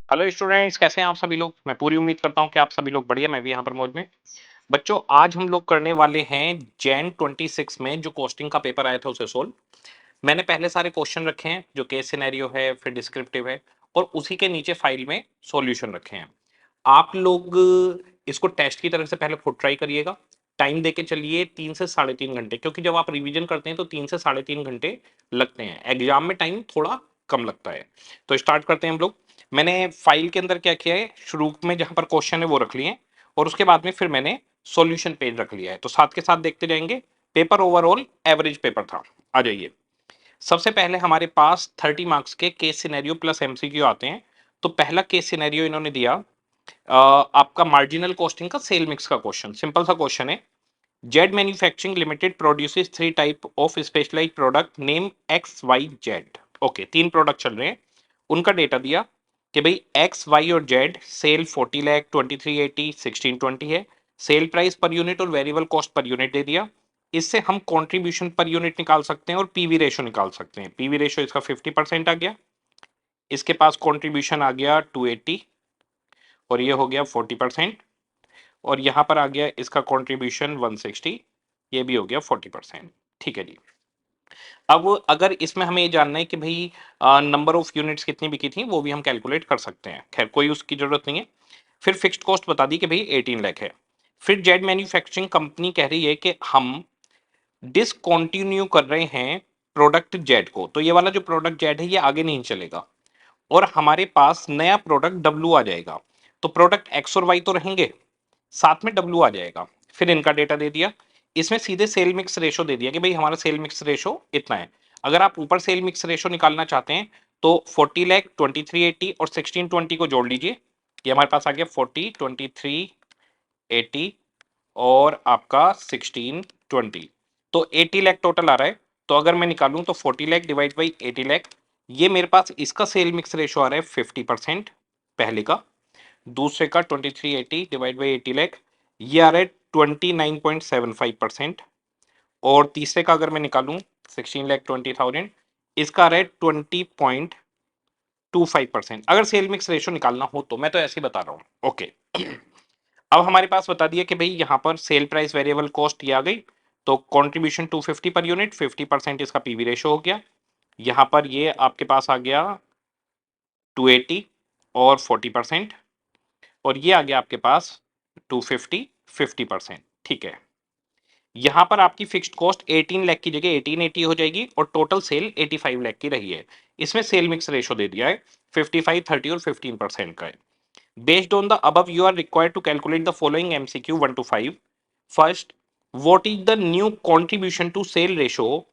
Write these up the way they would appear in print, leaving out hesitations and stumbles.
Hello students, कैसे हैं आप सभी लोग। मैं पूरी उम्मीद करता हूं कि आप सभी लोग बढ़िया। मैं भी यहाँ पर मौज में। बच्चों, आज हम लोग करने वाले हैं जैन 26 में जो कॉस्टिंग का पेपर आया था उसे सोल्व। मैंने पहले सारे क्वेश्चन रखे हैं जो केस सिनेरियो है, फिर डिस्क्रिप्टिव है, और उसी के नीचे फाइल में सॉल्यूशन रखे हैं। आप लोग इसको टेस्ट की तरह से पहले खुद ट्राई करिएगा। टाइम देके चलिए 3 से 3.5 घंटे, क्योंकि जब आप रिवीजन करते हैं तो 3 से 3.5 घंटे लगते हैं। एग्जाम में टाइम थोड़ा कम लगता है। तो स्टार्ट करते हैं हम लोग। मैंने फाइल के अंदर क्या किया है, शुरू में जहां पर क्वेश्चन है वो रख लिए हैं, और उसके बाद में फिर मैंने सॉल्यूशन पेज रख लिया है। तो साथ के साथ देखते जाएंगे। पेपर ओवरऑल एवरेज पेपर था। आ जाइए। सबसे पहले हमारे पास 30 मार्क्स के केस सिनेरियो प्लस एमसीक्यू आते हैं। तो पहला केस सिनेरियो इन्होंने दिया आपका मार्जिनल कॉस्टिंग का सेल मिक्स का क्वेश्चन। सिंपल सा क्वेश्चन है। Z manufacturing limited produces 3 type of specialised product name X Y Z. Okay, 3 product चल रहे हैं। उनका डेटा दिया कि भाई एक्स वाई और जेड सेल 40 लाख, 2380, 1620 है। सेल प्राइस पर यूनिट और वेरिएबल कॉस्ट पर यूनिट दे दिया। इससे हम कंट्रीब्यूशन पर यूनिट निकाल सकते हैं और पीवी रेशो निकाल सकते हैं। पीवी रेशो इसका 50% आ गया। इसके पास कंट्रीब्यूशन आ गया 280, और ये हो गया 40%। और यहां पर आ गया इसका कंट्रीब्यूशन 160, ये भी हो गया 40%। ठीक है जी। अब अगर इसमें हमें ये जानना है कि भाई नंबर ऑफ यूनिट्स कितनी बिकी थी, वो भी हम कैलकुलेट कर सकते हैं। खैर, कोई उसकी जरूरत नहीं है। फिर फिक्स्ड कॉस्ट बता दी कि भाई 18 लाख है। फिर जेड मैन्युफैक्चरिंग कंपनी कह रही है कि हम डिसकंटिन्यू कर रहे हैं प्रोडक्ट जेड को। तो ये वाला जो प्रोडक्ट जेड है ये आगे नहीं चलेगा, और हमारे पास नया प्रोडक्ट डब्ल्यू आ जाएगा। तो प्रोडक्ट एक्स और वाई तो रहेंगे, साथ में डब्ल्यू आ जाएगा। फिर इनका डेटा दे दिया। इसमें सीधे सेल मिक्स रेशो दे दिया कि भाई हमारा सेल मिक्स रेशो इतना है। अगर आप ऊपर सेल मिक्स रेशो निकालना चाहते हैं तो 40 लाख, 2380 और 1620 को जोड़ लीजिए। ये हमारे पास आ गया 40, 2380 और आपका 1620। तो 80 लाख टोटल आ रहा है। तो अगर मैं निकालूं तो 40 लाख डिवाइड बाई 80 लाख, ये मेरे पास इसका सेल मिक्स रेशो आ रहा है 50%। पहले का। दूसरे का 2380 डिवाइड बाई 80 लाख, ये आ रहा है 29.75%। और तीसरे का अगर मैं निकालूं 16,20,000, इसका आ रहा है 20.25%। अगर सेल मिक्स रेशो निकालना हो तो मैं तो ऐसे ही बता रहा हूं। ओके। अब हमारे पास बता दिया कि भाई यहाँ पर सेल प्राइस वेरिएबल कॉस्ट ये आ गई। तो कंट्रीब्यूशन 250 पर यूनिट, 50% इसका पीवी रेशो हो गया। यहाँ पर ये आपके पास आ गया 280 और 40%। और ये आ गया आपके पास 250, 50%। ठीक है। यहां पर आपकी फिक्स्ड कॉस्ट 18 लाख की जगह 1880 हो जाएगी, और टोटल सेल 85 लाख की रही है। इसमें सेल मिक्स रेशो दे दिया है 55, 30 और 15% का है। Based on the above you are required to calculate the following MCQ 1 to 5। First, what is the new contribution to sale ratio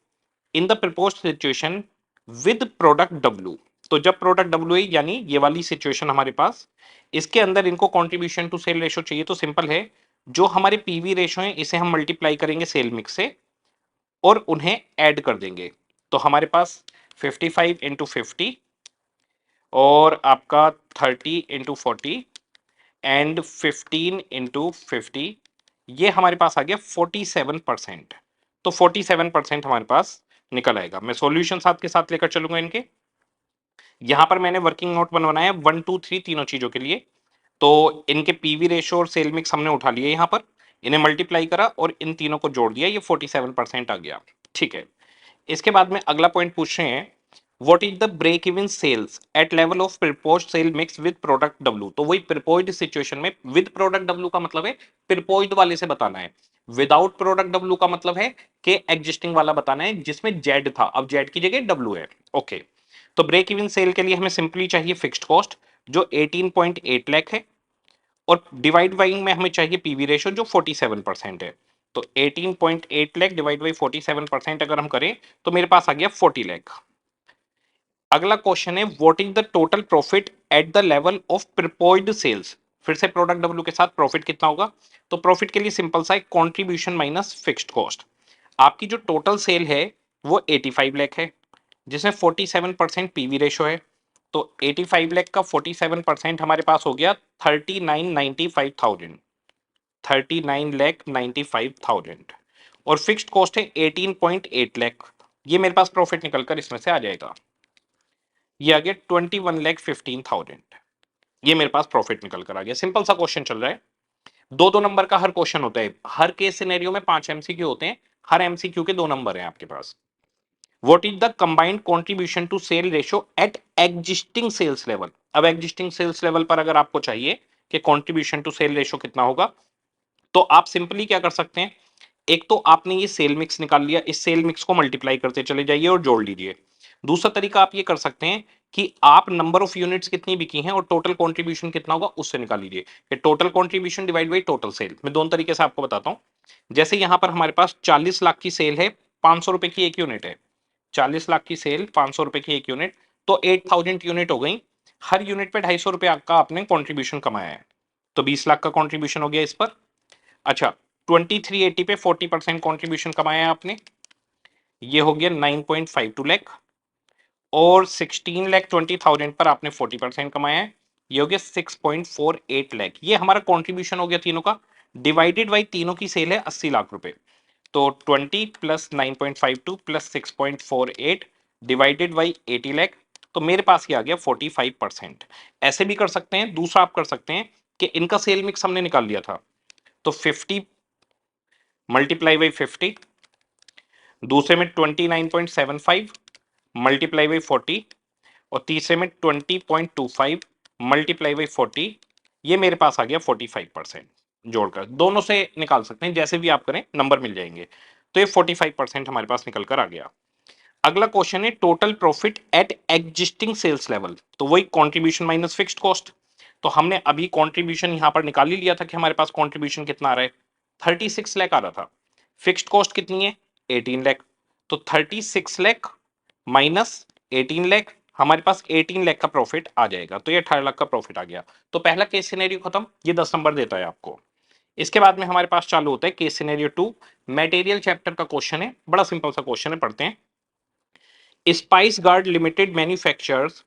in the proposed situation with product W. तो जब product W है, यानी ये वाली situation हमारे पास, इसके अंदर इनको कंट्रीब्यूशन टू सेल रेशो चाहिए। तो सिंपल है, जो हमारे पीवी रेशो है इसे हम मल्टीप्लाई करेंगे सेल मिक्स से और उन्हें ऐड कर देंगे। तो हमारे पास 55 इंटू 50 और आपका 30 इंटू 40 एंड 15 इंटू 50, ये हमारे पास आ गया 47%। तो 47% हमारे पास निकल आएगा। मैं सॉल्यूशन साथ के साथ लेकर चलूंगा इनके। यहां पर मैंने वर्किंग नोट बनवाना है 1, 2, 3 तीनों चीजों के लिए। तो इनके पीवी रेशो और सेल मिक्स हमने उठा लिए यहां पर, इन्हें मल्टीप्लाई करा और इन तीनों को जोड़ दिया, ये 47% आ गया। ठीक है। इसके बाद में अगला पॉइंट पूछ रहे हैं, what is the break even sales at level of proposed sale mix with product W. तो वही प्रपोज्ड सिचुएशन में विद प्रोडक्ट डब्ल्यू का मतलब है प्रपोज्ड वाले से बताना है। विदाउट प्रोडक्ट डब्ल्यू का मतलब है कि एग्जिस्टिंग वाला बताना है जिसमें जेड था, अब जेड की जगह डब्ल्यू है। ओके। तो ब्रेक इवन सेल के लिए हमें सिंपली चाहिए फिक्स्ड कॉस्ट जो 18.8 लाख है, और डिवाइड बाई में हमें चाहिए पीवी रेशो जो 47% है। तो 18.8 लाख डिवाइड बाई 47% अगर हम करें तो मेरे पास आ गया 40 लाख। अगला क्वेश्चन है, what is the total profit at the level of proposed sales. फिर से प्रोडक्ट डब्ल्यू के साथ प्रॉफिट कितना होगा। तो प्रॉफिट के लिए सिंपल सा है, कंट्रीब्यूशन माइनस फिक्स्ड कॉस्ट। आपकी जो टोटल सेल है वो 85 लाख है, जिसमें 47% पीवी रेशो है। तो 85 लाख का 47% हमारे पास हो गया 39,95,000। 39,95,000। और फिक्स्ड कॉस्ट है 18.8 लाख। ये मेरे पास प्रॉफिट निकलकर इसमें से आ जाएगा। ये आ गया 21,15,000। ये मेरे पास प्रॉफिट निकल कर आ गया। सिंपल सा क्वेश्चन चल रहा है, दो दो नंबर का हर क्वेश्चन होता है, हर केस सिनेरियो में 5 एमसीक्यू होते हैं, हर एमसीक्यू के 2 नंबर हैं आपके पास। What is the combined contribution to sale ratio at existing sales level. अब एग्जिस्टिंग सेल्स लेवल पर अगर आपको चाहिए कि कंट्रीब्यूशन टू सेल रेशियो कितना होगा, तो आप सिंपली क्या कर सकते हैं, एक तो आपने ये सेल मिक्स निकाल लिया, इस सेल मिक्स को मल्टीप्लाई करते चले जाइए और जोड़ लीजिए। दूसरा तरीका आप ये कर सकते हैं कि आप नंबर ऑफ यूनिट्स कितनी बिकी हैं और टोटल कंट्रीब्यूशन कितना होगा उससे निकाल लीजिए, कि total contribution divide by total sale. मैं दोनों तरीके से आपको बताता हूं। जैसे यहां पर हमारे पास 40 लाख की सेल है, 500 रुपए की एक यूनिट है, 40 लाख की सेल, 500 रुपए की एक यूनिट, तो 8000 यूनिट हो गई। हर यूनिट पे 250 रुपए का आपने कॉन्ट्रीब्यूशन कमाया है, तो 20 लाख का कॉन्ट्रीब्यूशन हो गया इस पर। अच्छा, 2380 पे 40% कॉन्ट्रीब्यूशन कमाया है आपने, ये हो गया 9.52 लाख। और 16,20,000 पर आपने 40% कमाया है, ये हो गया 6.48 लाख। ये हमारा कॉन्ट्रीब्यूशन हो गया तीनों का, डिवाइडेड बाई तीनों की सेल है 80 लाख रुपए, तो 20 plus 9.52 plus 6.48 divided by 80 lakh, तो मेरे पास ये आ गया 45%। ऐसे भी कर सकते हैं, दूसरा आप कर सकते हैं कि इनका सेल मिक्स हमने निकाल लिया था, तो 50 मल्टीप्लाई बाई 50, दूसरे में 29.75 मल्टीप्लाई बाई 40, और तीसरे में 20.25 मल्टीप्लाई बाई 40, ये मेरे पास आ गया 45%। जोड़कर दोनों से निकाल सकते हैं, जैसे भी आप करें नंबर मिल जाएंगे। तो ये 45% हमारे पास निकल कर आ गया। अगला क्वेश्चन है total profit at existing sales level, तो वही कंट्रीब्यूशन माइनस फिक्स्ड कॉस्ट। तो हमने अभी कंट्रीब्यूशन यहां पर निकाल ही लिया था कि हमारे पास कंट्रीब्यूशन कितना आ रहा है, 36 लाख आ रहा था। फिक्स्ड कॉस्ट कितनी है, 18 लाख, तो 36 लाख माइनस 18 लाख, हमारे पास 18 लाख का प्रॉफिट आ जाएगा, तो ये 18 लाख का प्रॉफिट आ गया। तो पहला केस सिनेरियो खत्म, ये 10 नंबर देता है आपको। इसके बाद में हमारे पास चालू होता है केस सिनेरियो 2, मटेरियल चैप्टर का क्वेश्चन है, बड़ा सिंपल सा क्वेश्चन है, पढ़ते हैं। Spice guard limited manufacturers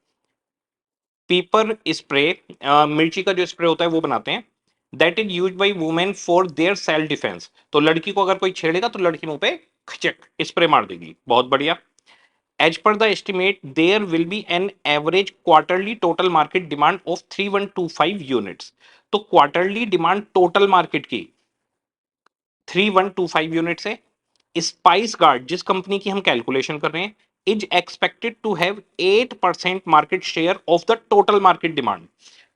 paper spray, मिर्ची का जो स्प्रे होता है वो बनाते हैं, that is use by women for their self defence. तो लड़की को अगर कोई छेड़ेगा तो लड़की मुंह पे खचक स्प्रे मार देगी, बहुत बढ़िया। As per the estimate there will be an average quarterly total market demand of 3125 units. तो क्वार्टरली डिमांड टोटल मार्केट की 3125 यूनिट्स है। स्पाइस गार्ड जिस कंपनी की हम कैलकुलेशन कर रहे हैं is expected to have 8% market share of the total market demand.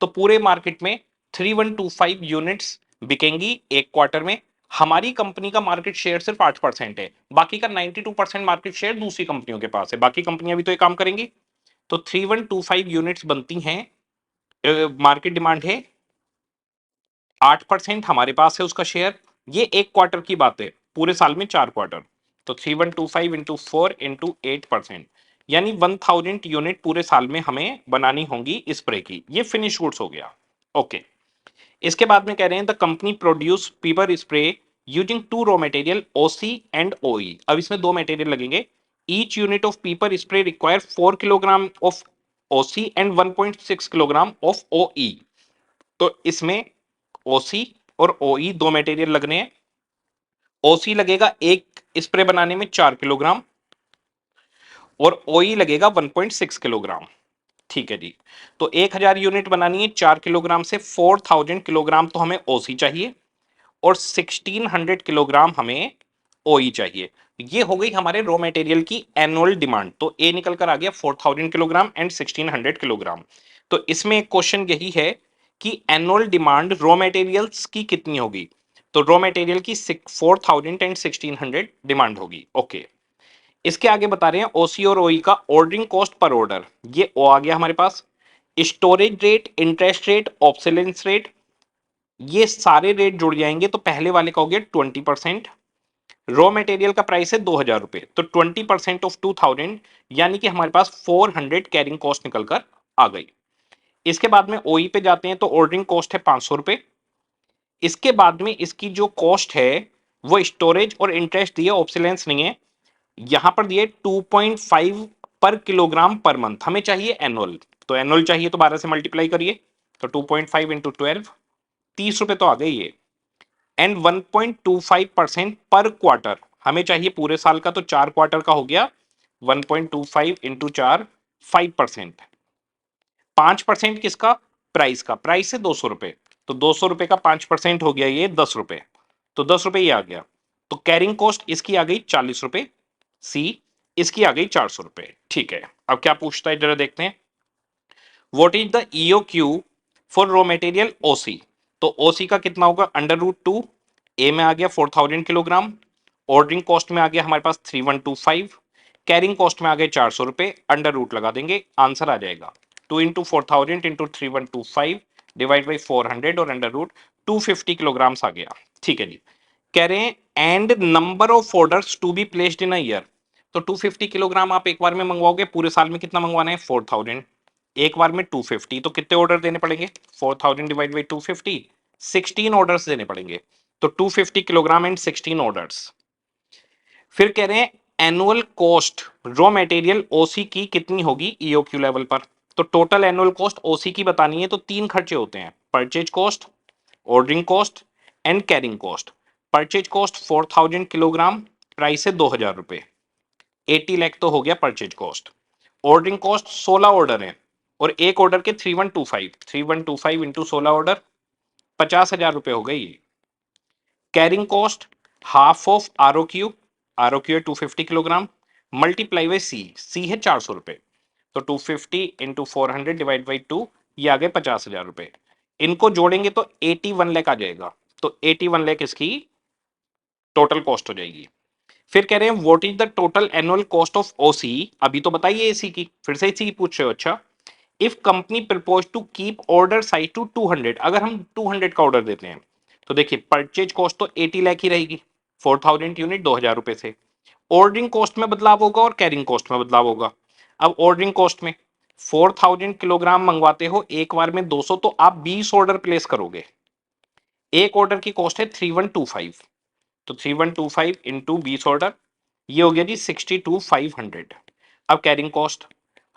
तो पूरे मार्केट में 3125 यूनिट्स बिकेंगी एक क्वार्टर में। हमारी कंपनी का मार्केट शेयर सिर्फ 8% है, बाकी का 92% मार्केट शेयर दूसरी कंपनियों के पास है, बाकी कंपनियां भी तो ये काम करेंगी। तो 3125 यूनिट्स बनती हैं, मार्केट डिमांड है, 8% हमारे पास है उसका शेयर। ये एक क्वार्टर की बात है, पूरे साल में 4 क्वार्टर, तो 3125 इंटू 4 इंटू 8%, यानी 1000 यूनिट पूरे साल में हमें बनानी होंगी स्प्रे की। ये फिनिश गुड्स हो गया, ओके। इसके बाद में कह रहे हैं the company produce pepper spray using two raw material OC and OE. अब इसमें दो मटेरियल लगेंगे, each unit of pepper spray require 4 kilogram of OC and 1.6 kilogram of OE. तो इसमें ओसी और ओई दो मटेरियल लगने हैं। ओसी लगेगा एक स्प्रे बनाने में 4 किलोग्राम, और ओई लगेगा 1.6 किलोग्राम। ठीक है जी। तो 1000 यूनिट बनानी है 4 किलोग्राम से, 4000 किलोग्राम तो हमें ओसी चाहिए और 1600 किलोग्राम हमें ओई चाहिए। ये हो गई हमारे रॉ मटेरियल की एनुअल डिमांड। तो ए निकल कर आ गया 4000 किलोग्राम एंड 1600 किलोग्राम। तो इसमें एक क्वेश्चन यही है कि एनुअल डिमांड रॉ मटेरियल्स की कितनी होगी। तो रॉ मटेरियल की 4000 एंड 1600 डिमांड होगी, ओके। इसके आगे बता रहे हैं ओसी और ओई का ऑर्डरिंग कॉस्ट पर ऑर्डर, ये ओ आ गया हमारे पास। Storage rate, interest rate, obsolescence rate, ये सारे रेट जुड़ जाएंगे, तो पहले वाले का हो गया 20%। रॉ मटेरियल का प्राइस है 2000 रुपए, तो 20% ऑफ 2000, यानी कि हमारे पास 400 कैरिंग कॉस्ट निकल कर आ गई। इसके बाद में ओई पे जाते हैं, तो ऑर्डरिंग कॉस्ट है 500 रुपए। इसके बाद में इसकी जो कॉस्ट है वो स्टोरेज और इंटरेस्ट दिए, ऑब्सोलेंस नहीं है। यहां पर दिए 2.5 पर किलोग्राम पर मंथ, हमें चाहिए एनुअल, तो एनुअल चाहिए तो 12 से मल्टीप्लाई करिए, तो 2.5 इंटू 12, 30 रुपए तो आ गई ये। एंड 1.25% पर क्वार्टर, हमें चाहिए पूरे साल का, तो 4 क्वार्टर का हो गया 1.25 इंटू 4, 5%। 5% किसका, प्राइस का, प्राइस है 200 रुपए, तो 200 रुपए का 5% हो गया ये 10 रुपए, तो 10 रुपए ये आ गया। तो कैरिंग कॉस्ट इसकी आ गई 40 रुपए, सी इसकी आ गई 400 रुपए। ठीक है, अब क्या पूछता है जरा देखते हैं। What is the EOQ for raw material OC? तो ओसी का कितना होगा, √2, ए में आ गया 4000 किलोग्राम, ऑर्डरिंग कॉस्ट में आ गया हमारे पास 3125, कैरिंग कॉस्ट में आ गए 400 रुपए, √ लगा देंगे, आंसर आ जाएगा 2 इंटू 4000 इंटू 3125 डिवाइड बाई 400 और √250 किलोग्राम आ गया। ठीक है जी, कह रहे हैं and number of orders to be placed in a year. तो 250 किलोग्राम आप एक बार में मंगवाओगे, पूरे साल में कितना मंगवाना है 4000, एक बार में 250, तो कितने ऑर्डर देने पड़ेंगे 4000 डिवाइड बाई 250, 16 ऑर्डर्स देने पड़ेंगे। तो 250 किलोग्राम एंड 16 ऑर्डर्स। फिर कह रहे हैं एनुअल कॉस्ट रॉ मटेरियल ओसी की कितनी होगी ईओक्यू लेवल पर। तो टोटल एनुअल कॉस्ट ओसी की बतानी है, तो तीन खर्चे होते हैं, purchase cost, ordering cost and carrying cost. Purchase cost 4000 kilogram, price है 2000 रुपए, 80 लाख तो हो गया purchase cost. Ordering cost 16 order है और एक ऑर्डर के 3125 इंटू 16 ऑर्डर 50,000 रुपए हो गई। कैरिंग कॉस्ट हाफ ऑफ आरओक्यू, आरओक्यू है 250 किलोग्राम, मल्टीप्लाई बाई सी, सी है 400 रुपए, तो 250 इंटू 400 डिवाइड बाई 2, ये आ गए 50,000 रुपए। इनको जोड़ेंगे तो 81 लाख आ जाएगा, तो 81 लाख इसकी टोटल कॉस्ट हो जाएगी। फिर कह रहे हैं what is the total annual cost of OC, अभी तो बताइए एसी की, फिर से एसी की पूछ रहे हो। अच्छा, if company propose to keep order size to 200, अगर हम 200 का ऑर्डर देते हैं तो देखिए परचेज कॉस्ट तो 80 लाख ही रहेगी, 4000 यूनिट 2000 रुपए से, ऑर्डरिंग कॉस्ट में बदलाव होगा और कैरिंग कॉस्ट में बदलाव होगा। अब ऑर्डरिंग कॉस्ट में 4000 किलोग्राम मंगवाते हो एक बार में 200, तो आप 20 ऑर्डर प्लेस करोगे, एक ऑर्डर की कॉस्ट है 3125, तो 3125 इंटू 20 ऑर्डर, ये हो गया जी 62,500। अब carrying cost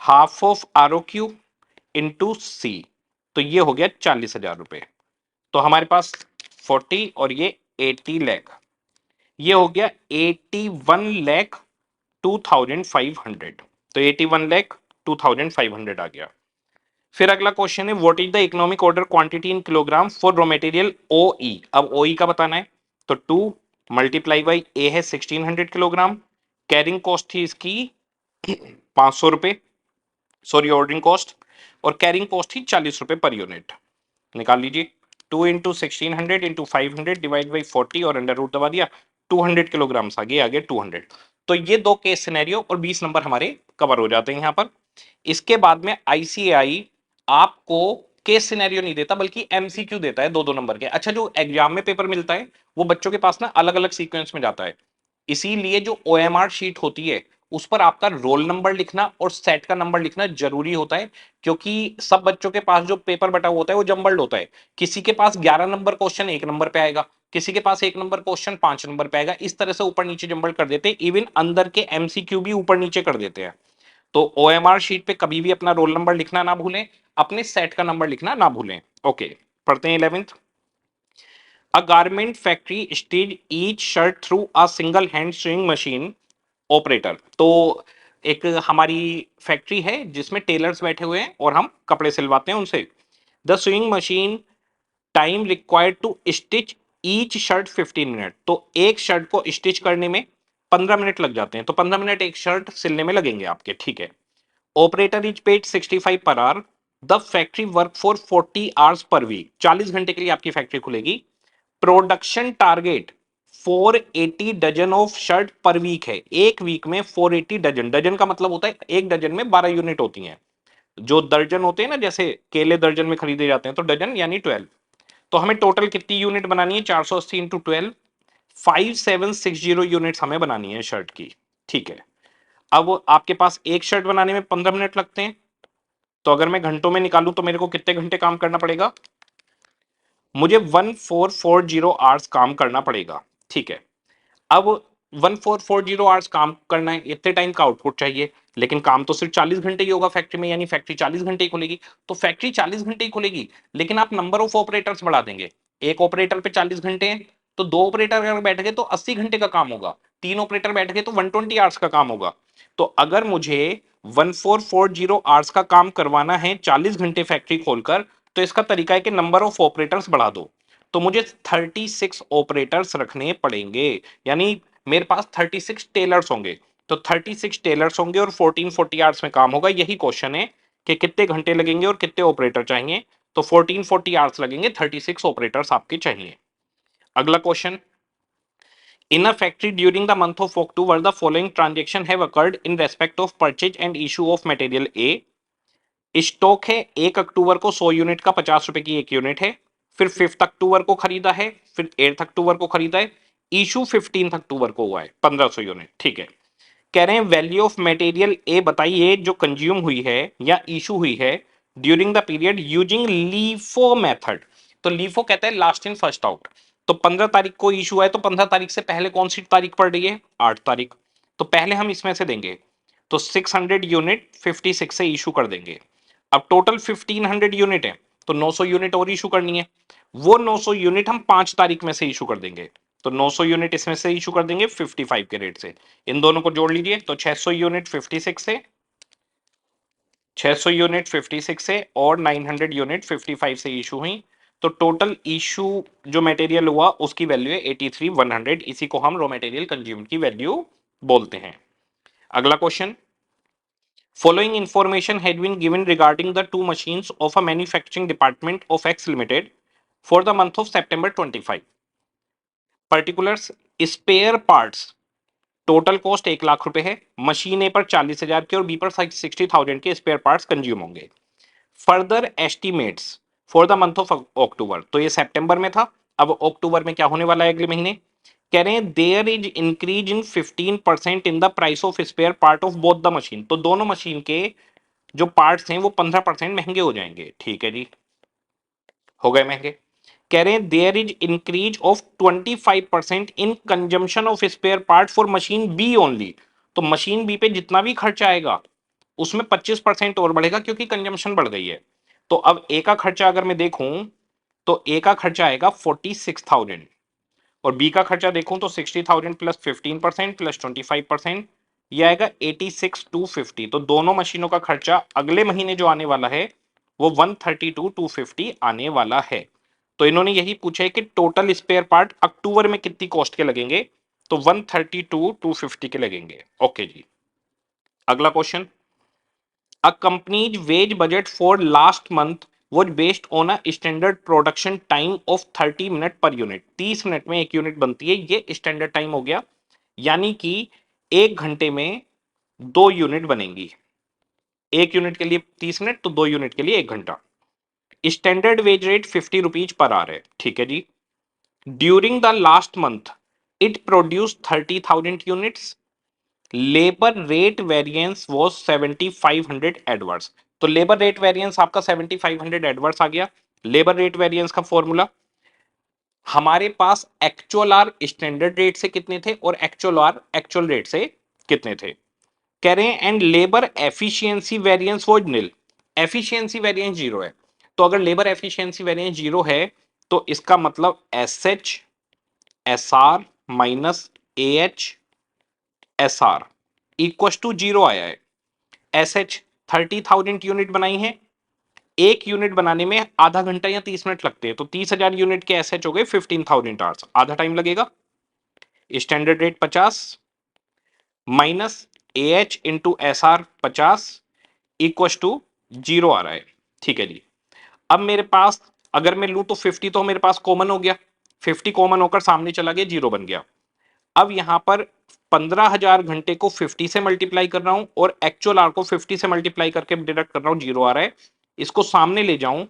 half of ROQ into C, तो ये हो गया 40,000 रुपए, तो हमारे पास 40 और ये 80 लाख, ये हो गया 81 लाख 2500, तो 81 लाख 2500 आ गया। फिर अगला क्वेश्चन है what is the economic order quantity in kilogram for raw material ओई। अब ओई का बताना है, तो 2 मल्टीप्लाई बाई ए है 1600 किलोग्राम, कैरिंग कॉस्ट थी इसकी 500 रुपए, सॉरी ऑर्डरिंग कॉस्ट, और कैरिंग कॉस्ट थी 40 रुपए पर यूनिट, निकाल लीजिए। 2 इंटू 1600 इंटू 500 डिवाइड बाई 40 और √ दबा दिया, 200 किलोग्राम आ गया 200। तो ये दो केस सिनेरियो और 20 नंबर हमारे कवर हो जाते हैं यहाँ पर। इसके बाद में आईसीएआई आपको केस सिनेरियो नहीं देता बल्कि एमसीक्यू देता है 2-2 नंबर के। अच्छा, जो एग्जाम में पेपर मिलता है वो बच्चों के पास ना अलग अलग सीक्वेंस में जाता है, इसीलिए जो ओएमआर शीट होती है उस पर आपका रोल नंबर लिखना और सेट का नंबर लिखना जरूरी होता है, क्योंकि सब बच्चों के पास जो पेपर बटा होता है वो जंबल्ड होता है। किसी के पास 11 नंबर क्वेश्चन 1 नंबर पे आएगा, किसी के पास 1 नंबर क्वेश्चन 5 नंबर पे आएगा, इस तरह से ऊपर नीचे जंबल्ड कर देते हैं। इवन अंदर के एमसीक्यू भी ऊपर नीचे कर देते हैं। तो ओएमआर शीट पे कभी भी अपना रोल नंबर लिखना ना भूलें, अपने सेट का नंबर लिखना ना भूलें। ओके, पढ़ते हैं 11th। A garment factory stitch each shirt through a single hand swing machine operator. तो एक हमारी फैक्ट्री है जिसमें टेलर्स बैठे हुए हैं और हम कपड़े सिलवाते हैं उनसे। The sewing machine time required to stitch each shirt 15 minute, तो एक शर्ट को स्टिच करने में 15 मिनट लग जाते हैं, तो 15 मिनट एक शर्ट सिलने में लगेंगे आपके। ठीक है, operator is paid 65 per hour, the factory work for 40 hours per week, 40 घंटे के लिए आपकी फैक्ट्री खुलेगी। Production target 480 dozen of shirt per week है, एक वीक में 480 डजन, डजन का मतलब होता है एक डजन में 12 यूनिट होती हैं, जो दर्जन होते हैं ना, जैसे केले दर्जन में खरीदे जाते हैं, तो डजन यानी 12। तो हमें टोटल कितनी यूनिट बनानी है 480 इंटू 12, 5760 यूनिट्स हमें बनानी है शर्ट की। ठीक है, अब आपके पास एक शर्ट बनाने में 15 मिनट लगते हैं, तो अगर मैं घंटों में निकालूं तो मेरे को कितने घंटे काम करना पड़ेगा, मुझे 1440 आवर्स काम करना पड़ेगा। ठीक है, अब 1440 आवर्स काम करना है, इतने टाइम का आउटपुट चाहिए, लेकिन काम तो सिर्फ 40 घंटे ही होगा फैक्ट्री में, यानी फैक्ट्री 40 घंटे ही खुलेगी। तो फैक्ट्री 40 घंटे ही खुलेगी, लेकिन आप नंबर ऑफ ऑपरेटर्स बढ़ा देंगे, एक ऑपरेटर पे 40 घंटे हैं, तो दो ऑपरेटर अगर बैठ गए तो 80 घंटे का काम होगा, तीन ऑपरेटर बैठ गए तो 120 आवर्स का काम होगा। तो अगर मुझे 1440 आवर्स का काम करवाना है 40 घंटे फैक्ट्री खोलकर, तो इसका तरीका है कि नंबर ऑफ ऑपरेटर्स बढ़ा दो। तो मुझे 36 ऑपरेटर्स रखने पड़ेंगे, यानी मेरे पास 36 टेलर्स होंगे। तो 36 टेलर्स होंगे और 1440 आवर्स में काम होगा। यही क्वेश्चन है कि कितने घंटे लगेंगे और कितने ऑपरेटर चाहिए। तो 1440 आवर्स लगेंगे, 36 ऑपरेटर्स आपके चाहिए। अगला question, in a factory during the month of October the following transaction have occurred in respect of purchase and issue of material A। Stock है 1 अक्टूबर को 100 यूनिट का, 50 रुपए की एक यूनिट है। फिर 5 अक्टूबर को खरीदा है, फिर 8 अक्टूबर को खरीदा है। इशू 15 अक्टूबर को हुआ है 1500 यूनिट। ठीक है, कह रहे हैं वैल्यू ऑफ मटेरियल ए बताइए जो कंज्यूम हुई है या इशू हुई है during the period using LIFO method. तो लीफो कहता है लास्ट इन फर्स्ट आउट। तो 15 तारीख को इशू है, तो 15 तारीख से पहले कौन सी तारीख पड़ रही है? 8 तारीख। तो पहले हम इसमें से देंगे, तो 600 यूनिट 56 से इशू कर देंगे। अब टोटल 1500 यूनिट है, तो 900 यूनिट और इशू करनी है। वो 900 यूनिट हम 5 तारीख में से इशू कर देंगे। तो 900 यूनिट इसमें से इशू कर देंगे 55 के रेट से। इन दोनों को जोड़ लीजिए, तो 600 यूनिट 56 से, 600 यूनिट 56 से और 900 यूनिट 55 से इशू हुई। तो टोटल इशू जो मटेरियल हुआ उसकी वैल्यू है 83,100। इसी को हम रॉ मटेरियल कंज्यूम्ड की वैल्यू बोलते हैं। अगला question, following information had been given regarding the two machines of a manufacturing department of X Limited for the month of September 25। Particulars, spare parts total cost 1 lakh रुपए है। Machine ए पर 40,000 के और B पर 60,000 के स्पेयर पार्ट्स कंज्यूम होंगे। Further estimates for the month of October, तो ये सितंबर में था, अब अक्टूबर में क्या होने वाला है अगले महीने? कह रहे हैं there is increase in 15% in the price of spare part of both the machine. तो दोनों मशीन के जो पार्ट्स हैं वो 15% महंगे हो जाएंगे। ठीक है जी, हो गए महंगे। कह रहे हैं there is increase of 25% in consumption of spare part for machine B only. तो मशीन बी पे जितना भी खर्चा आएगा उसमें 25% और बढ़ेगा क्योंकि कंजम्पशन बढ़ गई है। तो अब ए का खर्चा अगर मैं देखूं तो ए का खर्चा आएगा 46,000 और बी का खर्चा देखूं तो 60,000 प्लस 15% प्लस 25%, ये आएगा 86,250। तो दोनों मशीनों का खर्चा अगले महीने जो आने वाला है वो 132,250 आने वाला है। तो इन्होंने यही पूछा है कि टोटल स्पेयर पार्ट अक्टूबर में कितनी कॉस्ट के लगेंगे, तो 132,250 के लगेंगे। ओके जी, अगला question, a company's wage budget for last month was based on a standard production time of 30 minute per unit. 30 minute में एक यूनिट बनती है, ये स्टैंडर्ड टाइम हो गया, यानी कि 1 घंटे में 2 यूनिट बनेंगी। 1 यूनिट के लिए 30 मिनट, तो 2 यूनिट के लिए 1 घंटा। Standard wage rate 50 rupees per hour है। ठीक है जी, during the last month it produce 30,000 units, labour rate variance was 7500 adverse. तो लेबर रेट वेरिएंस आपका 7500 एडवर्स आ गया। लेबर रेट वेरिएंस का फॉर्मूला, हमारे पास एक्चुअल आर स्टैंडर्ड रेट से कितने थे और एक्चुअल आर एक्चुअल रेट से कितने थे। कह रहे हैं and labour efficiency variance was nil. Efficiency variance 0 है, तो अगर लेबर एफिशिएंसी वेरिएंस 0 है तो इसका मतलब S H S R minus A H S R equal to 0 आया है। एस एच 30,000 यूनिट बनाई है, एक यूनिट बनाने में आधा घंटा या 30 मिनट लगते हैं, तो 30,000 यूनिट के एस एच हो गए 15,000 आवर्स, आधा टाइम लगेगा। Standard rate 50 minus A H into S R 50 equal to 0 आ रहा है। ठीक है जी, अब मेरे पास अगर मैं लूं तो 50 तो मेरे पास कॉमन हो गया, 50 कॉमन होकर सामने चला गया, 0 बन गया। अब यहां पर 15,000 घंटे को 50 से मल्टीप्लाई कर रहा हूं और एक्चुअल आर को 50 से मल्टीप्लाई करके डिडक्ट कर रहा हूं, 0 आ रहा है। इसको सामने ले जाऊं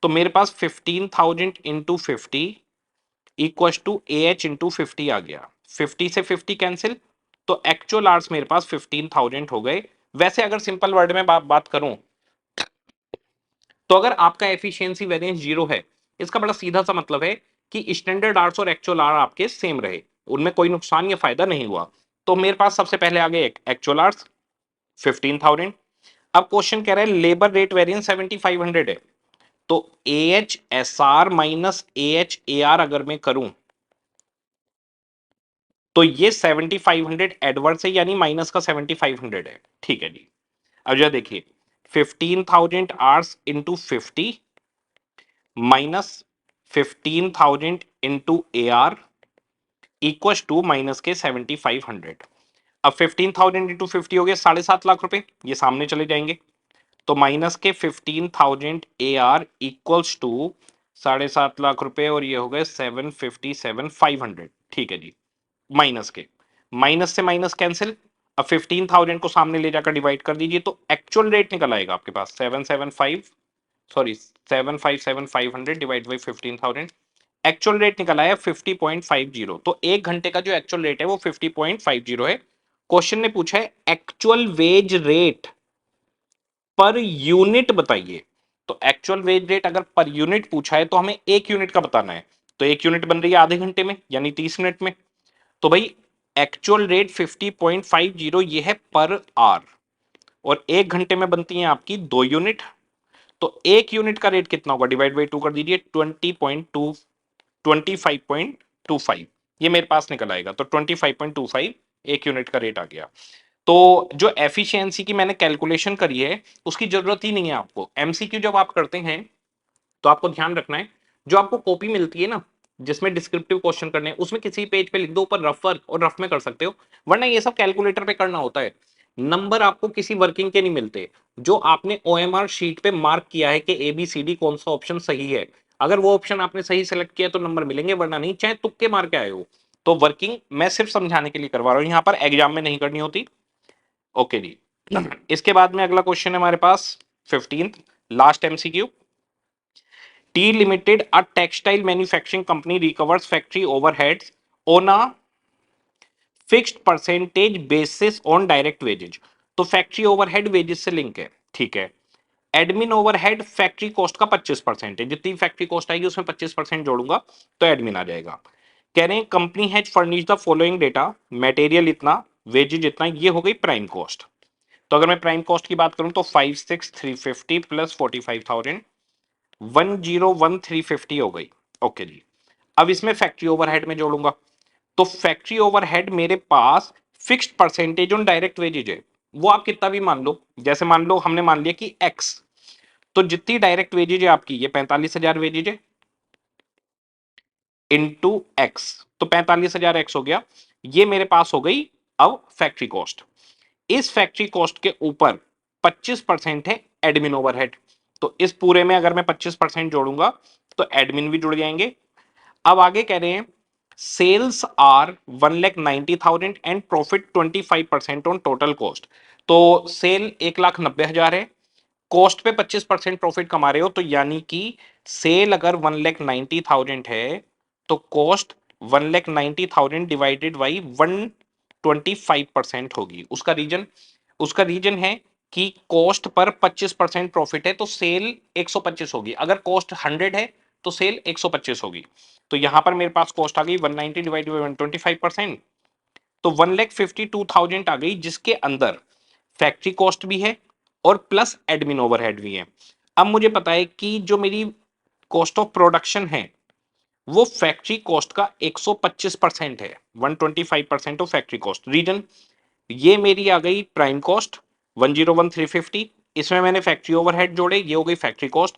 तो मेरे पास 15,000 into 50 equal to A H into 50 आ गया। 50 से 50 कैंसिल, तो एक्चुअल आर्स मेरे पास 15,000 हो गए। वैसे अगर सिंपल वर्ड में बात करूं तो अगर आपका एफिशिएंसी वेरिएंस 0 है, इसका बड़ा सीधा सा मतलब है कि स्टैंडर्ड आर्स और एक्चुअल आर आपके सेम रहे, उनमें कोई नुकसान या फायदा नहीं हुआ। तो मेरे पास सबसे पहले आ गए एक्चुअल आर्स 15,000। अब क्वेश्चन कह रहा है लेबर रेट वेरिएंस 7,500 है, तो A H S R minus A H A R अगर मैं करूं तो ये 7,500 एडवर्स है, यानी माइनस का 7,500 है। ठीक है जी, अब जरा देखिए 15,000 hours into 50 minus 15,000 into AR equal to minus के 7,500। अब 15,000 इंटू 50 हो गया 7.5 लाख रुपए, ये सामने चले जाएंगे। तो माइनस के 15,000 AR इक्वल्स टू 7.5 लाख रुपए और ये हो गए 757,500। ठीक है जी, माइनस के माइनस से माइनस कैंसिल। अब 15,000 को सामने ले जाकर डिवाइड कर दीजिए तो एक्चुअल रेट निकल आएगा आपके पास 757,500 डिवाइड बाई 15,000। एक्चुअल रेट निकल आया 50.50। तो 1 घंटे का जो एक्चुअल रेट है वो 50.50 है। क्वेश्चन ने पूछा है actual veg rate per unit बताइए। तो एक्चुअल वेज रेट अगर पर यूनिट पूछा है तो हमें 1 यूनिट का बताना है। तो 1 यूनिट बन रही है आधे घंटे में यानी 30 मिनट में। तो भाई एक्चुअल रेट 50.50 ये है पर आवर और 1 घंटे में बनती है आपकी 2 यूनिट। तो 1 यूनिट का रेट कितना होगा, डिवाइड बाई 2 कर दीजिए, 25.25 ये मेरे पास निकल आएगा। तो 25.25 1 यूनिट का रेट आ गया। तो जो एफिशिएंसी की मैंने कैलकुलेशन करी है उसकी जरूरत ही नहीं है आपको। एमसीक्यू जब आप करते हैं तो आपको ध्यान रखना है, जो आपको कॉपी मिलती है ना जिसमें डिस्क्रिप्टिव क्वेश्चन करने हैं, उसमें किसी पेज पे लिख दो, ऊपर रफ वर्क और रफ में कर सकते हो, वरना ये सब कैलकुलेटर पे करना होता है। नंबर आपको किसी वर्किंग के नहीं मिलते। जो आपने ओएमआर शीट पे मार्क किया है कि ABCD कौन सा ऑप्शन सही है, अगर वो ऑप्शन आपने सही सेलेक्ट किया तो नंबर मिलेंगे, वरना नहीं, चाहे तुक्के मार के आए हो। तो वर्किंग मैं सिर्फ समझाने के लिए करवा रहा हूं, यहां पर एग्जाम में नहीं करनी होती। ओके जी। इसके बाद में अगला क्वेश्चन है हमारे पास 15th last MCQ। T Limited, a textile manufacturing company, recovers factory overheads on a fixed percentage basis on direct wages। तो फैक्ट्री ओवरहेड वेजेस से लिंक है, ठीक है। एडमिन ओवरहेड फैक्ट्री कॉस्ट का 25% है, जितनी फैक्ट्री कॉस्ट आएगी उसमें 25% जोड़ूंगा तो एडमिन आ जाएगा। कह रहे हैं company has furnish the following data, material इतना, वेजेज इतना, ये हो गई प्राइम कॉस्ट। तो अगर मैं प्राइम कॉस्ट की बात करूं तो 56,350 प्लस 45,000 101,350 हो गई। ओके जी। अब इसमें फैक्ट्री ओवरहेड में जोड़ूंगा तो फैक्ट्री ओवरहेड मेरे पास fixed percentage on direct wages है, वो आप कितना भी मान लो। जैसे मान लो हमने मान लिया कि एक्स, तो जितनी डायरेक्ट वेजेज है आपकी ये 45,000 वेजेज है इंटू एक्स, तो 45,000 एक्स हो गया। ये मेरे पास हो गई अब फैक्ट्री कॉस्ट। इस फैक्ट्री कॉस्ट के ऊपर 25% है एडमिन ओवरहेड। तो इस पूरे में अगर मैं 25% जोड़ूंगा तो एडमिन भी जुड़ जाएंगे। अब आगे कह रहे हैं sales are 1,90,000 and profit 25% on total cost. तो सेल 1,90,000 है, कॉस्ट पे 25% प्रॉफिट कमा रहे हो, तो यानी कि सेल अगर 1,90,000 है तो कॉस्ट 1,90,000 डिवाइडेड बाई 125% होगी। उसका रीजन है कि कॉस्ट पर 25% प्रॉफिट है तो सेल 125 होगी। अगर कॉस्ट 100 है तो सेल 125 होगी। तो यहां पर मेरे पास कॉस्ट आ गई 190 डिवाइड बाई 125%, तो 1,52,000 आ गई, जिसके अंदर फैक्ट्री कॉस्ट भी है और प्लस एडमिन ओवरहेड भी है। अब मुझे पता है कि जो मेरी कॉस्ट ऑफ प्रोडक्शन है वो फैक्ट्री कॉस्ट का 125% है, 125% ऑफ फैक्ट्री कॉस्ट। रीजन ये मेरी आ गई प्राइम कॉस्ट 101,350, इसमें मैंने फैक्ट्री ओवरहेड जोड़े, ये हो गई फैक्ट्री कॉस्ट।